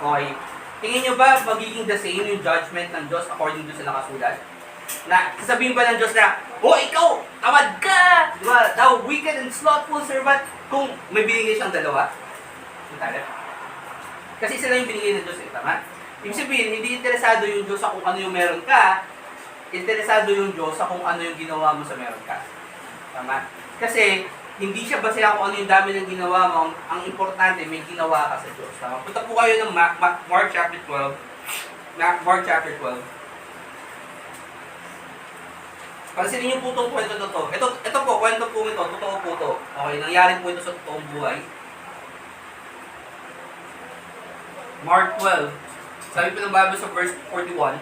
Okay? Tingin nyo ba magiging the same yung judgment ng Diyos according to sa nakasulat? Na, sasabihin ba ng Diyos na, ikaw, tamad ka! Diba? Thou wicked and slothful servant, kung may binigay siyang 2? Kasi sila yung binigay ng Diyos, tama? Ibig sabihin, hindi interesado yung Diyos sa kung ano yung meron ka, interesado yung Diyos sa kung ano yung ginawa mo sa meron ka. Tama? Kasi, hindi siya basehan kung ano yung dami ng ginawa mo. Ang importante, may ginawa ka sa Diyos. Tama? Punta po kayo ng Mark chapter 12. Mark chapter 12. Pansinin niyo po itong kwento na to. Ito po, kwento po ito. Totoo po ito. Okay, nangyari po ito sa totoong buhay. Mark 12. Sabi po ng Bible sa verse 41.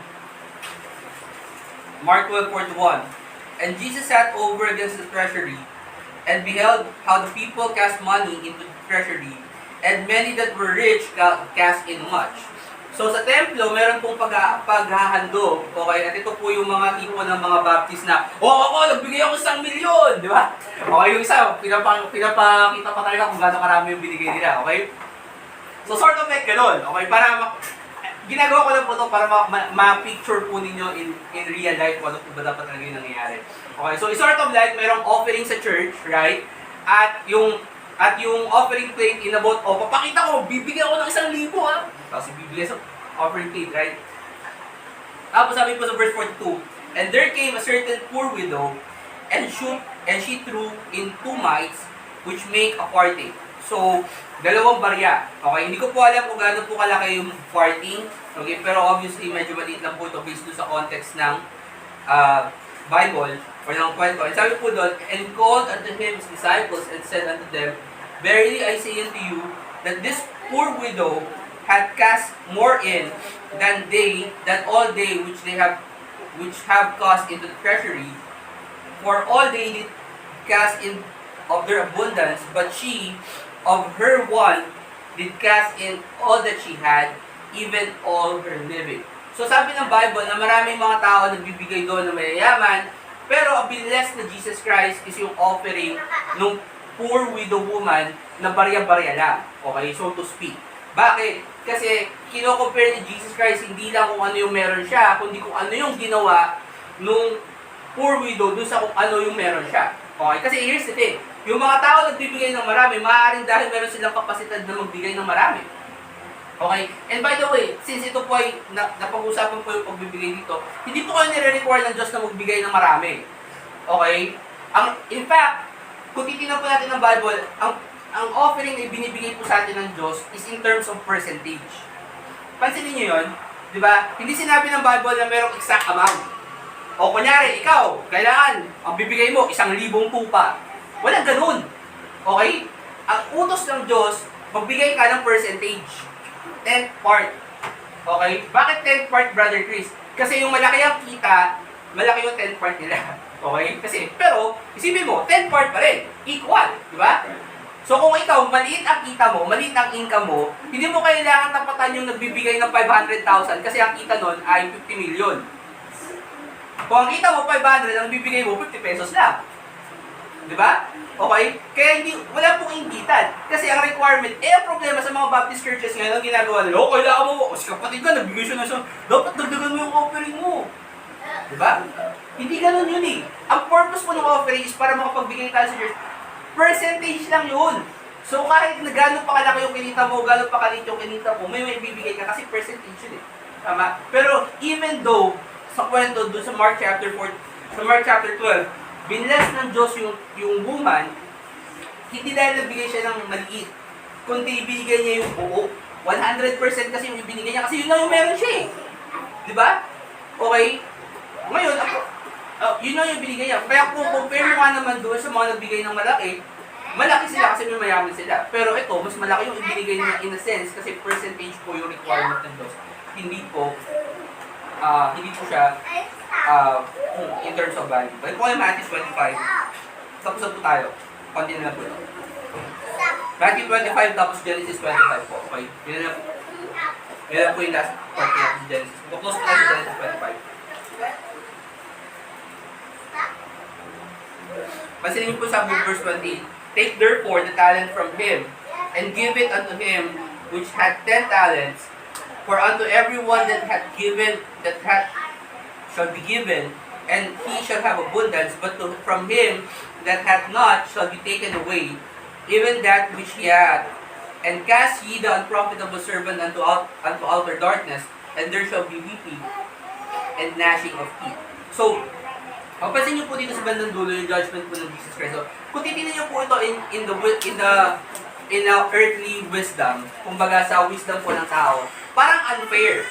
Mark 12:41. And Jesus sat over against the treasury, and beheld how the people cast money into the treasury, and many that were rich cast in much. So sa templo, meron pong paghahandog, okay? At ito po yung mga tipo ng mga Baptist na, nagbigay ako 1,000,000, di ba? Okay, yung isa, pinapakita pa talaga kung gaano karami yung binigay nila, okay? So sort of like ganun, okay? Ginagawa ko lang po ito para ma-picture po ninyo in real life kung ano po ba dapat talaga yung nangyayari. Okay, so sort of like mayroong offering sa church, right? At yung offering plate inabot, papakita ko, bibigyan ko ng 1,000 ha? Tapos bibigyan sa offering plate, right? Tapos sabi po sa verse 42, And there came a certain poor widow, and she threw in 2 mites, which make a quarting. So, 2 barya. Okay, hindi ko po alam kung gaano po kalaki yung quarting. Okay, pero obviously medyo maliit lang po ito based sa context ng Bible or ng kwento. And sabi po doon, And called unto him his disciples and said unto them, Verily I say unto you, that this poor widow had cast more in than all they which have cast into the treasury. For all they did cast in of their abundance, but she of her one did cast in all that she had, even all her living. So sabi ng Bible na maraming mga tao nagbibigay doon na mayayaman, pero ang blessed na Jesus Christ is yung offering ng poor widow woman na barya-barya lang. Okay, so to speak. Bakit? Kasi kino-compare ni Jesus Christ hindi lang kung ano yung meron siya, kundi kung ano yung ginawa nung poor widow dun sa kung ano yung meron siya. Okay, kasi here's the thing. Yung mga tao nagbibigay ng marami, maaaring dahil meron silang kapasidad na magbigay ng marami. Okay? And by the way, since ito po ay napag-usapan po yung pagbibigay dito, hindi po kayo nire-require ng Diyos na magbigay ng marami. Okay? In fact, kung titignan po natin ng Bible, ang offering na binibigay po sa atin ng Diyos is in terms of percentage. Pansinin niyo yun? Di ba? Hindi sinabi ng Bible na merong exact amount. O kunyari, ikaw, kailangan, ang bibigay mo, 1,000 tupa. Walang ganun. Okay? Ang utos ng Diyos, magbigay ka ng percentage. 10th part. Okay? Bakit 10th part, Brother Chris? Kasi yung malaki ang kita, malaki yung 10th part nila. Okay? Kasi, pero, isipin mo, 10th part pa rin. Equal. Di ba? So kung ikaw, maliit ang kita mo, maliit ang income mo, hindi mo kailangan tapatan yung nagbibigay ng 500,000 kasi ang kita nun ay 50 million. Kung ang kita mo 500, ang bibigay mo 50 pesos lang. Di ba? Okay? Kaya hindi, wala pong inggitan. Kasi ang requirement, ang problema sa mga Baptist churches ngayon, ang ginagawa nila, kailangan mo, kasi kapatid ka, nagbigay siya na siya, dapat dagdagan mo yung offering mo. Di ba? Hindi ganun yun eh. Ang purpose mo ng offering is para makapagbigay tayo sa church. Percentage lang yun. So kahit na gano'n pa kalaki yung kinita mo, gano'n pa kalit yung kinita mo, may bibigay ka kasi percentage yun eh. Tama? Pero even though, sa kwento doon sa Mark chapter 4, sa Mark chapter 12, binless ng Diyos yung woman, hindi dahil nagbigay siya ng maliit, kundi ibinigay niya yung buo. 100% kasi yung ibinigay niya, kasi yun lang yung meron siya eh. Diba? Okay? Ngayon, yun lang yung binigay niya. Kaya kung compare mo nga naman doon sa mga nagbigay ng malaki, malaki sila kasi may mayaman sila. Pero ito, mas malaki yung ibinigay niya in a sense kasi percentage po yung requirement ng Diyos. Hindi po siya in terms of value. Balik po kayo Matthew 25. Tapos na po tayo. Continue na po ito. Matthew 25 tapos Genesis 25 po. Okay? Yun na po yung last part natin sa Genesis. Close po tayo sa Genesis 25. Pansinin niyo po sa verse 28. Take therefore the talent from him, and give it unto him which had 10 talents. For unto everyone that hath given, shall be given, and he shall have abundance. But from him that hath not shall be taken away, even that which he hath. And cast ye the unprofitable servant unto outer darkness, and there shall be weeping and gnashing of teeth. So, mapansin niyo po dito sa bandang dulo yung judgment po ng Jesus Christ. So, kung titignan niyo po ito in the earthly wisdom, kumbaga sa wisdom po ng tao, parang unfair.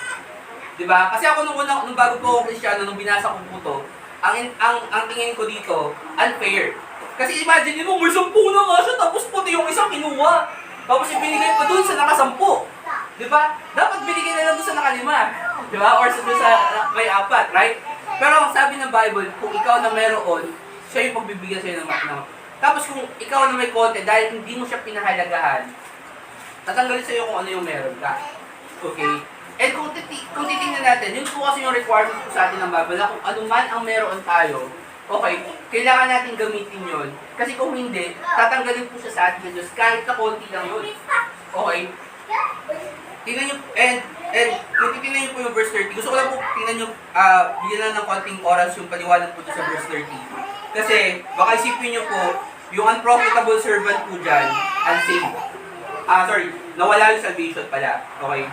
'Di ba? Kasi ako nung bago po ako Kristiyano, nung binasa ko po ito, ang tingin ko dito, unfair. Kasi imagine mo, may 10 na nga siya, tapos pati yung isang kinuha. Tapos ibinigay pa dun sa nakasampu. 'Di ba? Dapat binigay na lang dun sa nakalima. 'Di ba? Or sa may 4, right? Pero ang sabi ng Bible, kung ikaw na meron, siya yung pagbibigyan sa'yo ng Tapos kung ikaw na may konti, dahil hindi mo siya pinahalagahan, tatanggalin sa'yo kung ano yung meron ka. Okay? And kung titingnan natin, yun po kasi yung requirement po sa atin ng Bible, na kung ano man ang meron tayo, okay, kailangan natin gamitin yun. Kasi kung hindi, tatanggalin po siya sa atin ng Diyos, kahit na konti lang yun. Okay? Tingnan nyo, and kung titingnan nyo po yung verse 30, gusto ko lang po tingnan nyo, bigyan lang ng konting oras yung paliwanag po sa verse 30. Kasi, baka isipin nyo po, yung unprofitable servant po dyan, unsaved. Nawala yung salvation pala. Okay?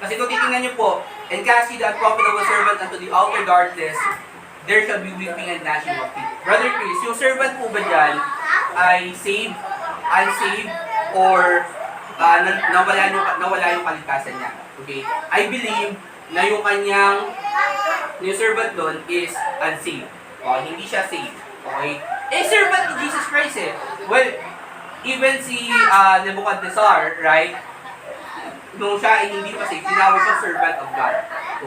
Kasi kung titingnan nyo po, and cast ye the unprofitable servant unto the outer darkness, there shall be weeping and gnashing of teeth. Brother Chris, yung servant po ba dyan ay saved, unsaved, or nawala yung kaligtasan niya. Okay? I believe na yung yung servant doon is unsaved. Okay? Hindi siya saved. Okay? Servant ni Jesus Christ eh. Well, even si Nebuchadnezzar, right? Nung siya ay hindi pa saved, tinawag siyang servant of God.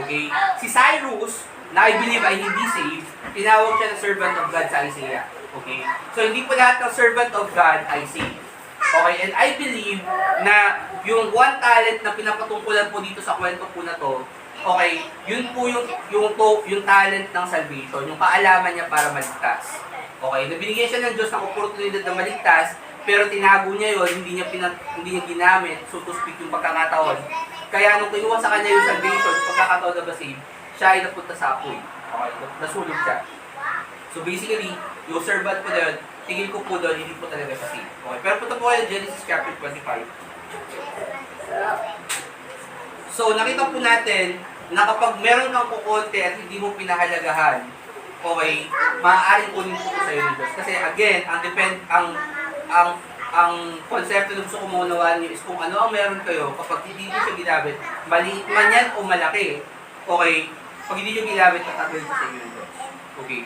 Okay? Si Cyrus, na I believe ay hindi saved, tinawag siya na servant of God sa Isaiah. Okay? So, hindi po lahat ng servant of God ay saved. Okay, and I believe na yung 1 talent na pinapatungkulan po dito sa kwento po na to, okay, yun po yung talent ng salvation, yung kaalaman niya para maligtas. Okay, nabinigyan siya ng Diyos ng oportunidad na maligtas, pero tinago niya yun, hindi niya ginamit, so to speak, yung pagkakataon. Kaya nung kinuha sa kanya yung salvation, pagkakataon na ba-save, siya ay napunta sa apoy. Okay, nasulog siya. So basically, yung servant po na yun, tingin ko po doon, hindi po talaga siya saved. Okay, pero punta po kayo Genesis chapter 25. So, nakita po natin na kapag meron kang kukonti at hindi mo pinahalagahan, okay, maaaring kunin po sa'yo ng Diyos. Kasi again, ang konsepto na gusto ko maunawaan nyo is kung ano ang meron kayo, kapag hindi nyo siya ginamit, maliit man yan o malaki, okay, pag hindi nyo ginamit, tatagawin sa inyo ng Diyos. Okay.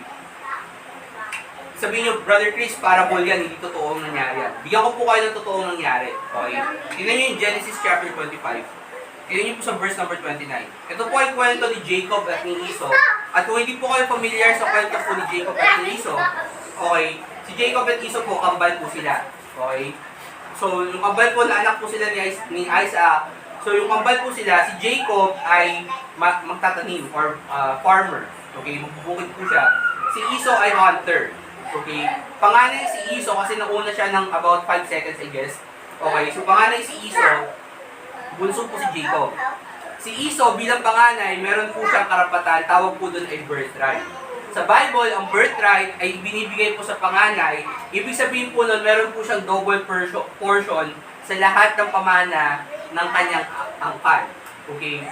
Sabihin nyo, Brother Chris, parable yan, hindi totoong nangyari yan. Bigyan ko po kayo ng totoong nangyari. Okay? Tingnan nyo yung Genesis chapter 25. Tignan niyo po sa verse number 29. Ito po ay kwento ni Jacob at ni Esau. At kung hindi po kayo familiar sa kwento po ni Jacob at ni Esau, okay, si Jacob at Esau po, kambal po sila. Okay? So, yung kambal po na anak po sila ni Isaac, so yung kambal po sila, si Jacob ay magtatanim or farmer. Okay, magbubukid po siya. Si Esau ay hunter. Okay, panganay si Esau kasi nauna siya ng about 5 seconds I guess. Okay, so panganay si Esau, bunso po si Jacob. Si Esau bilang panganay, meron po siyang karapatan, tawag po doon ay birthright. Sa Bible, ang birthright ay binibigay po sa panganay. Ibig sabihin po nun, meron po siyang double portion sa lahat ng pamana ng kanyang angkan. Okay?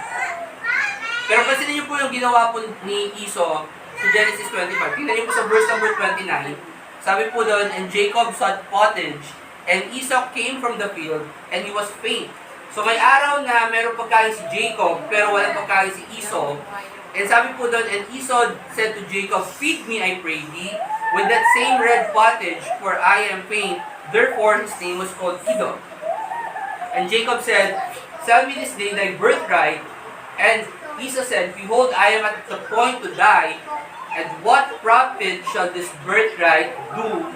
Pero pansinin niyo po yung ginawa po ni Esau sa Genesis 25. Tingnan niyo po sa verse number 29. Sabi po doon, and Jacob sought pottage, and Esau came from the field, and he was faint. So may araw na meron pagkain si Jacob, pero walang pagkain si Esau. And sabi po doon, and Esau said to Jacob, feed me, I pray thee, with that same red pottage, for I am faint. Therefore his name was called Edom. And Jacob said, sell me this day thy birthright. And Esau said, behold, I am at the point to die, and what profit shall this birthright do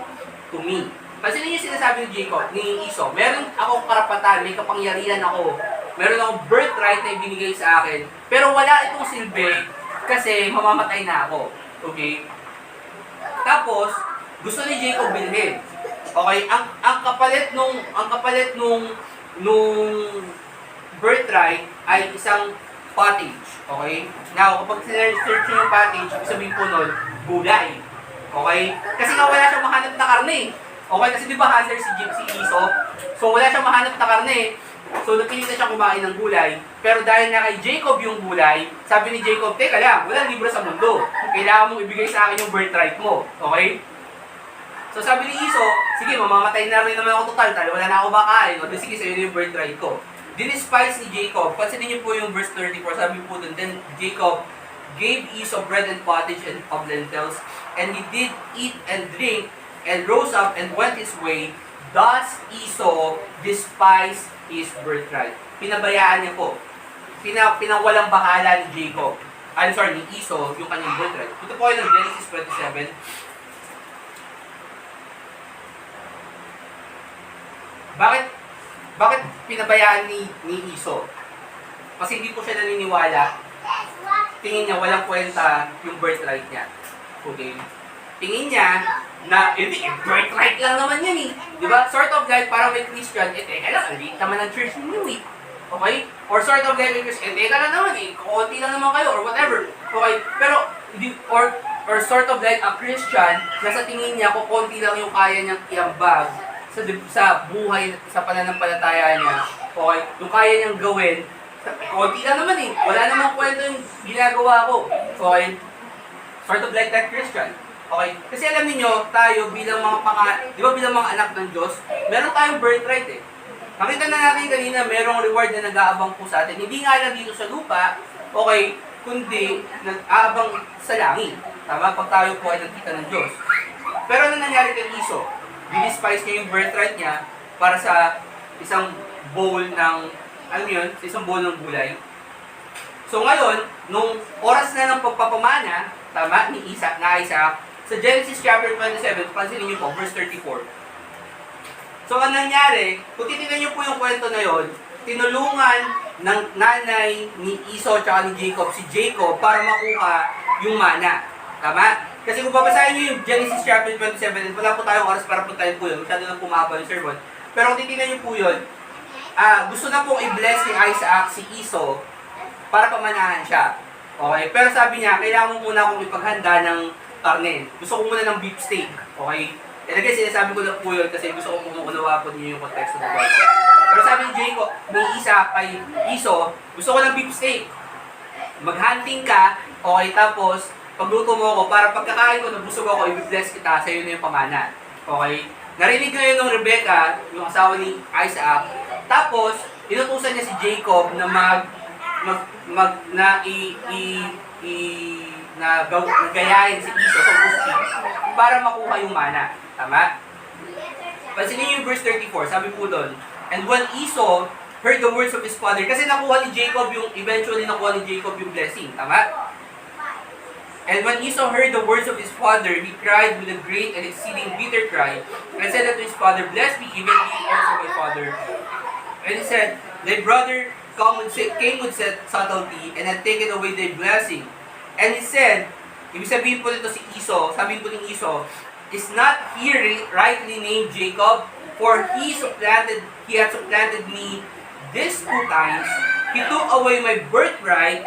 to me? Pansinin niyo sinasabi ni Jacob, ni Esau, meron akong karapatan, may kapangyarihan ako, meron akong birthright na ibinigay sa akin, pero wala itong silbi kasi mamamatay na ako. Okay? Tapos, gusto ni Jacob bilhin. Okay? Ang kapalit nung birthright ay isang pottage. Okay? Now, kapag search nyo yung pottage, sabihin po nun, gulay. Okay? Kasi nga wala siyang mahanap na karne. Okay? Kasi di ba hunter si Esau? So, wala siyang mahanap na karne. So, napilitan siya kumain ng gulay. Pero dahil na kay Jacob yung gulay, sabi ni Jacob, teka lang, walang libre sa mundo. Kailangan mong ibigay sa akin yung birthright mo. Okay? So, sabi ni Esau, sige, mamamatay na rin naman ako total. Wala na ako makain. O, sige, sa'yo na yung birthright ko. Dinispise ni Jacob. Pansinin niyo po yung verse 34. Sabi po dun, then Jacob gave Esau bread and pottage and of lentils, and he did eat and drink, and rose up and went his way. Thus Esau despised his birthright. Pinabayaan niya po. Pinawalang bahala ni Jacob. Ni Esau, yung kanyang birthright. Ito po ay ng Genesis 27. Bakit pinabayaan ni Esau? Kasi hindi po siya naniniwala. Tingin niya walang kwenta yung birthright niya. Okay? Tingin niya na, birthright lang naman yan eh. Diba? Sort of like, parang may Christian, teka lang, ang liit naman ng church ninyo eh. Okay? Or sort of like, teka lang naman eh, konti lang naman kayo, or whatever. Okay? Pero, or sort of like a Christian, na sa tingin niya, kung konti lang yung kaya niyang iambag sa buhay, sa pananampalataya niya. Okay? Yung kaya niyang gawin, konti lang naman eh. Wala namang kwento yung ginagawa ko. Okay? Sort of like that Christian. Okay? Kasi alam niyo tayo bilang di ba bilang mga anak ng Diyos, meron tayong birthright eh. Nakita na natin kanina, merong reward na nag-aabang po sa atin. Hindi nga lang dito sa lupa, okay, kundi nag-aabang sa langit. Tama? Pag tayo po ay nagkita ng Diyos. Pero ano nangyari kay Esau? Dinispise niya yung birthright niya para sa isang bowl ng, isang bowl ng gulay. So ngayon, nung oras na ng pagpapamana, tama, ni Isaac, sa Genesis chapter 27, pansinin niyo po, verse 34. So, ang nangyari, kung titignan niyo po yung kwento na yon, tinulungan ng nanay ni Esau at ni Jacob, si Jacob, para makuha yung mana. Tama? Kasi kung babasahin niyo yung Genesis chapter 27, wala po tayong oras para puntahin po yun, masyado lang pumaba yung sermon. Pero kung titignan niyo po yun, gusto na pong i-bless ni Isaac si Esau para pamanahan siya. Okay? Pero sabi niya, kailangan mo muna akong ipaghanda ng karne. Gusto ko muna ng beef steak. Okay? Again, sinasabi ko lang po yun kasi gusto ko pumukunawa po ninyo yung konteksto ng Bible. Pero sabi ni Jacob, ni Isaac kay Esau, gusto ko ng beef steak. Mag-hunting ka, okay, tapos pagluto mo ako, para pagkakain ko, nabusog ako, i-bless kita, sa'yo na yung pamana. Okay? Narinig ngayon ng Rebecca, yung asawa ni Isaac, tapos, inutusan niya si Jacob na gayahin si Esau sa gusti para makuha yung mana. Tama? Pansinin niyo yung verse 34, sabi po doon, and when Esau heard the words of his father. Kasi nakuha ni Jacob eventually nakuha ni Jacob yung blessing. Tama? And when Esau heard the words of his father, he cried with a great and exceeding bitter cry, and said unto his father, Bless me, even me also my father. And he said, Thy brother came with subtlety, and had taken away thy blessing. And he said, ibig sabihin po nito si Esau, sabihin po ni Esau, Is not he rightly named Jacob? For he had supplanted me these 2 times. He took away my birthright,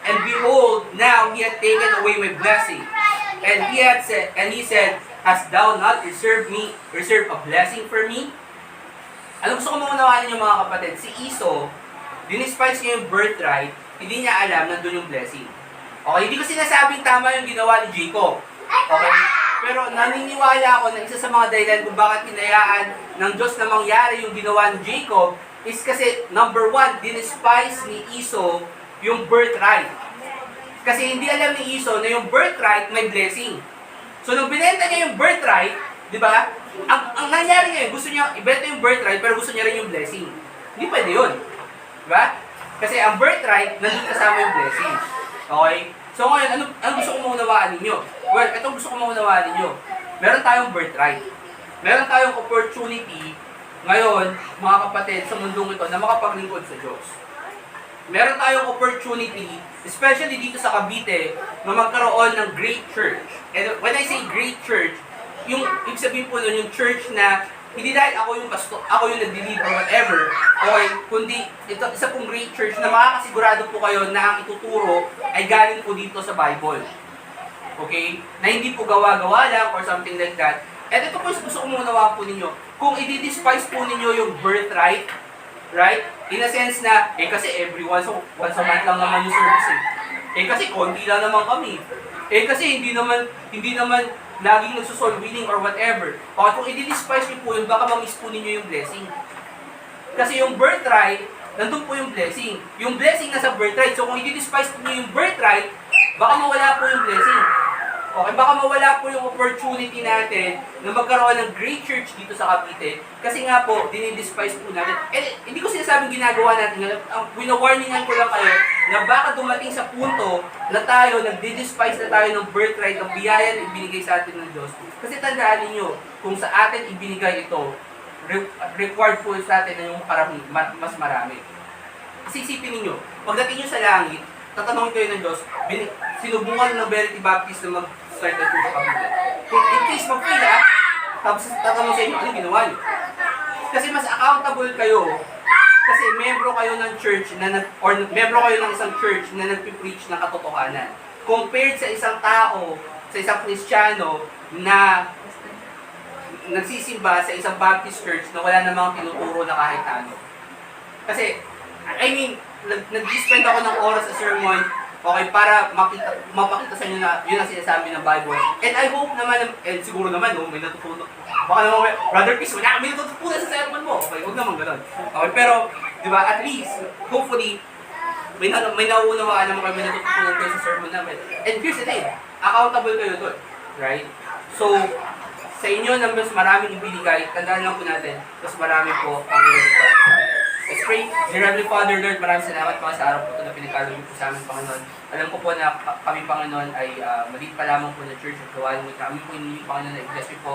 and behold, now he had taken away my blessing. And he said, Hast thou not reserved a blessing for me? Ano gusto ko maunawaan ninyo mga kapatid? Si Esau, dinispice niya yung birthright, hindi niya alam nandun yung blessing. Okay, hindi ko sinasabing tama yung ginawa ni Jacob. Okay? Pero naniniwala ako na isa sa mga dahilan kung bakit hinayaan ng Diyos na mangyari yung ginawa ni Jacob is kasi, number 1, dinispice ni Esau yung birthright. Kasi hindi alam ni Esau na yung birthright may blessing. So, nung binenta niya yung birthright, di ba? Ang nangyari ngayon, gusto niya ibenta yung birthright pero gusto niya rin yung blessing. Hindi pwede yun. Di ba? Kasi ang birthright, nandun kasama yung blessing. Okay? So ngayon, ano gusto ko maunawaan ninyo? Well, ito gusto ko maunawaan ninyo. Meron tayong birthright. Meron tayong opportunity ngayon, mga kapatid, sa mundong ito na makapaglingkod sa Diyos. Meron tayong opportunity, especially dito sa Cavite, na magkaroon ng great church. And when I say great church, yung ibig sabihin po nun, yung church na hindi dahil ako yung pastor, ako yung nag-deliver, whatever, okay, kundi ito, isa pong great church na makakasigurado po kayo na ang ituturo ay galing po dito sa Bible. Okay? Na hindi po gawa-gawa lang or something like that. At ito po gusto ko maunawaan po ninyo. Kung i-despise po ninyo yung birthright, right? In a sense na, kasi every once a month lang naman yung service kasi konti lang naman kami. Kasi hindi naman laging nagsusol winning or whatever. O kung i-despise niyo po yun, baka ma-miss po ninyo yung blessing. Kasi yung birthright, nandun po yung blessing. Yung blessing nasa birthright. So kung i-despise niyo yung birthright, baka mawala po yung blessing. Okay, baka mawala po yung opportunity natin na magkaroon ng great church dito sa Cavite. Kasi nga po, dinidespise po natin. Hindi ko sinasabing ginagawa natin. Wino-warningan ko lang kayo na baka dumating sa punto na tayo, nagdi-despise na tayo ng birthright, ng biyaya na ibinigay sa atin ng Diyos. Kasi tandaan ninyo, kung sa atin ibinigay ito, required po sa atin na yung mas marami. Kasi isipin ninyo, pagdating nyo sa langit, tatanungin kayo ng Diyos, sinubukan ng Verity Baptist na mag-start na church Cavite. In case mag-fail tapos tatanong sa inyo, ano ginawa nyo? Kasi mas accountable kayo kasi membro kayo ng church or membro kayo ng isang church na nagpipreach ng katotohanan. Compared sa isang tao, sa isang Kristiyano na nagsisimba sa isang Baptist church na wala namang tinuturo na kahit ano. Kasi, nag-spend ako ng oras sa sermon, okay, para mapakita sa inyo na yun ang sinasabi ng Bible. And I hope naman, and siguro naman, may natutunan. Baka naman, Brother Chris, may natutunan sa sermon mo. Okay, huwag naman ganun. Okay, pero, di ba, at least, hopefully, may nauunawaan naman kayo, may natutunan kayo sa sermon namin. And here's the thing, accountable kayo doon. Right? So, sa inyo na mas maraming ibinigay, tandaan lang po natin, mas marami po ang ibinigay. Let's pray. Dear Heavenly Father, Lord, maraming salamat po sa araw po ito na pinagkalo niyo po sa amin, Panginoon. Alam ko po na kami, Panginoon, ay maliit pa lamang po na church at gawain mo. Kami po hindi, Panginoon, na i-bless niyo po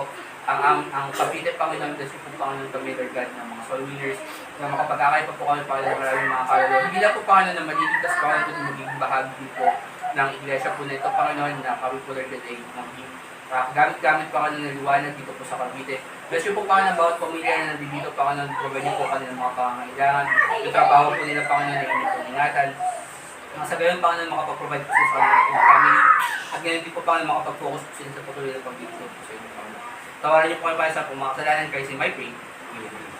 ang Cavite, Panginoon, bless niyo po, Panginoon, kami, Lord God, ng mga soul winners, na makapag-akay pa po kami, Panginoon, maraming mga kalalo. Hindi lang po, Panginoon, na maliligtas, Panginoon, kung magiging bahagi din po ng iglesia po na ito, Panginoon, na kami po, Lord God, ay magiging gamit-gamit, Panginoon, na liwanag dito po sa Cavite. Bless niyo po, Panginoon, bawat pamilya na nandito, Panginoon, provide niyo po kanilang mga pangangailangan. Yung trabaho po nila, Panginoon, na inyo po ingatan. Sa gayon, Panginoon, makapag-provide po sa kanilang family. At ngayon din po, Panginoon, makapag-focus po sila sa patuloy na pag-ibig po sa inyo, Panginoon. Tawaran niyo po kayo pa sa mga kasalanan, kayo si my pray. Amen.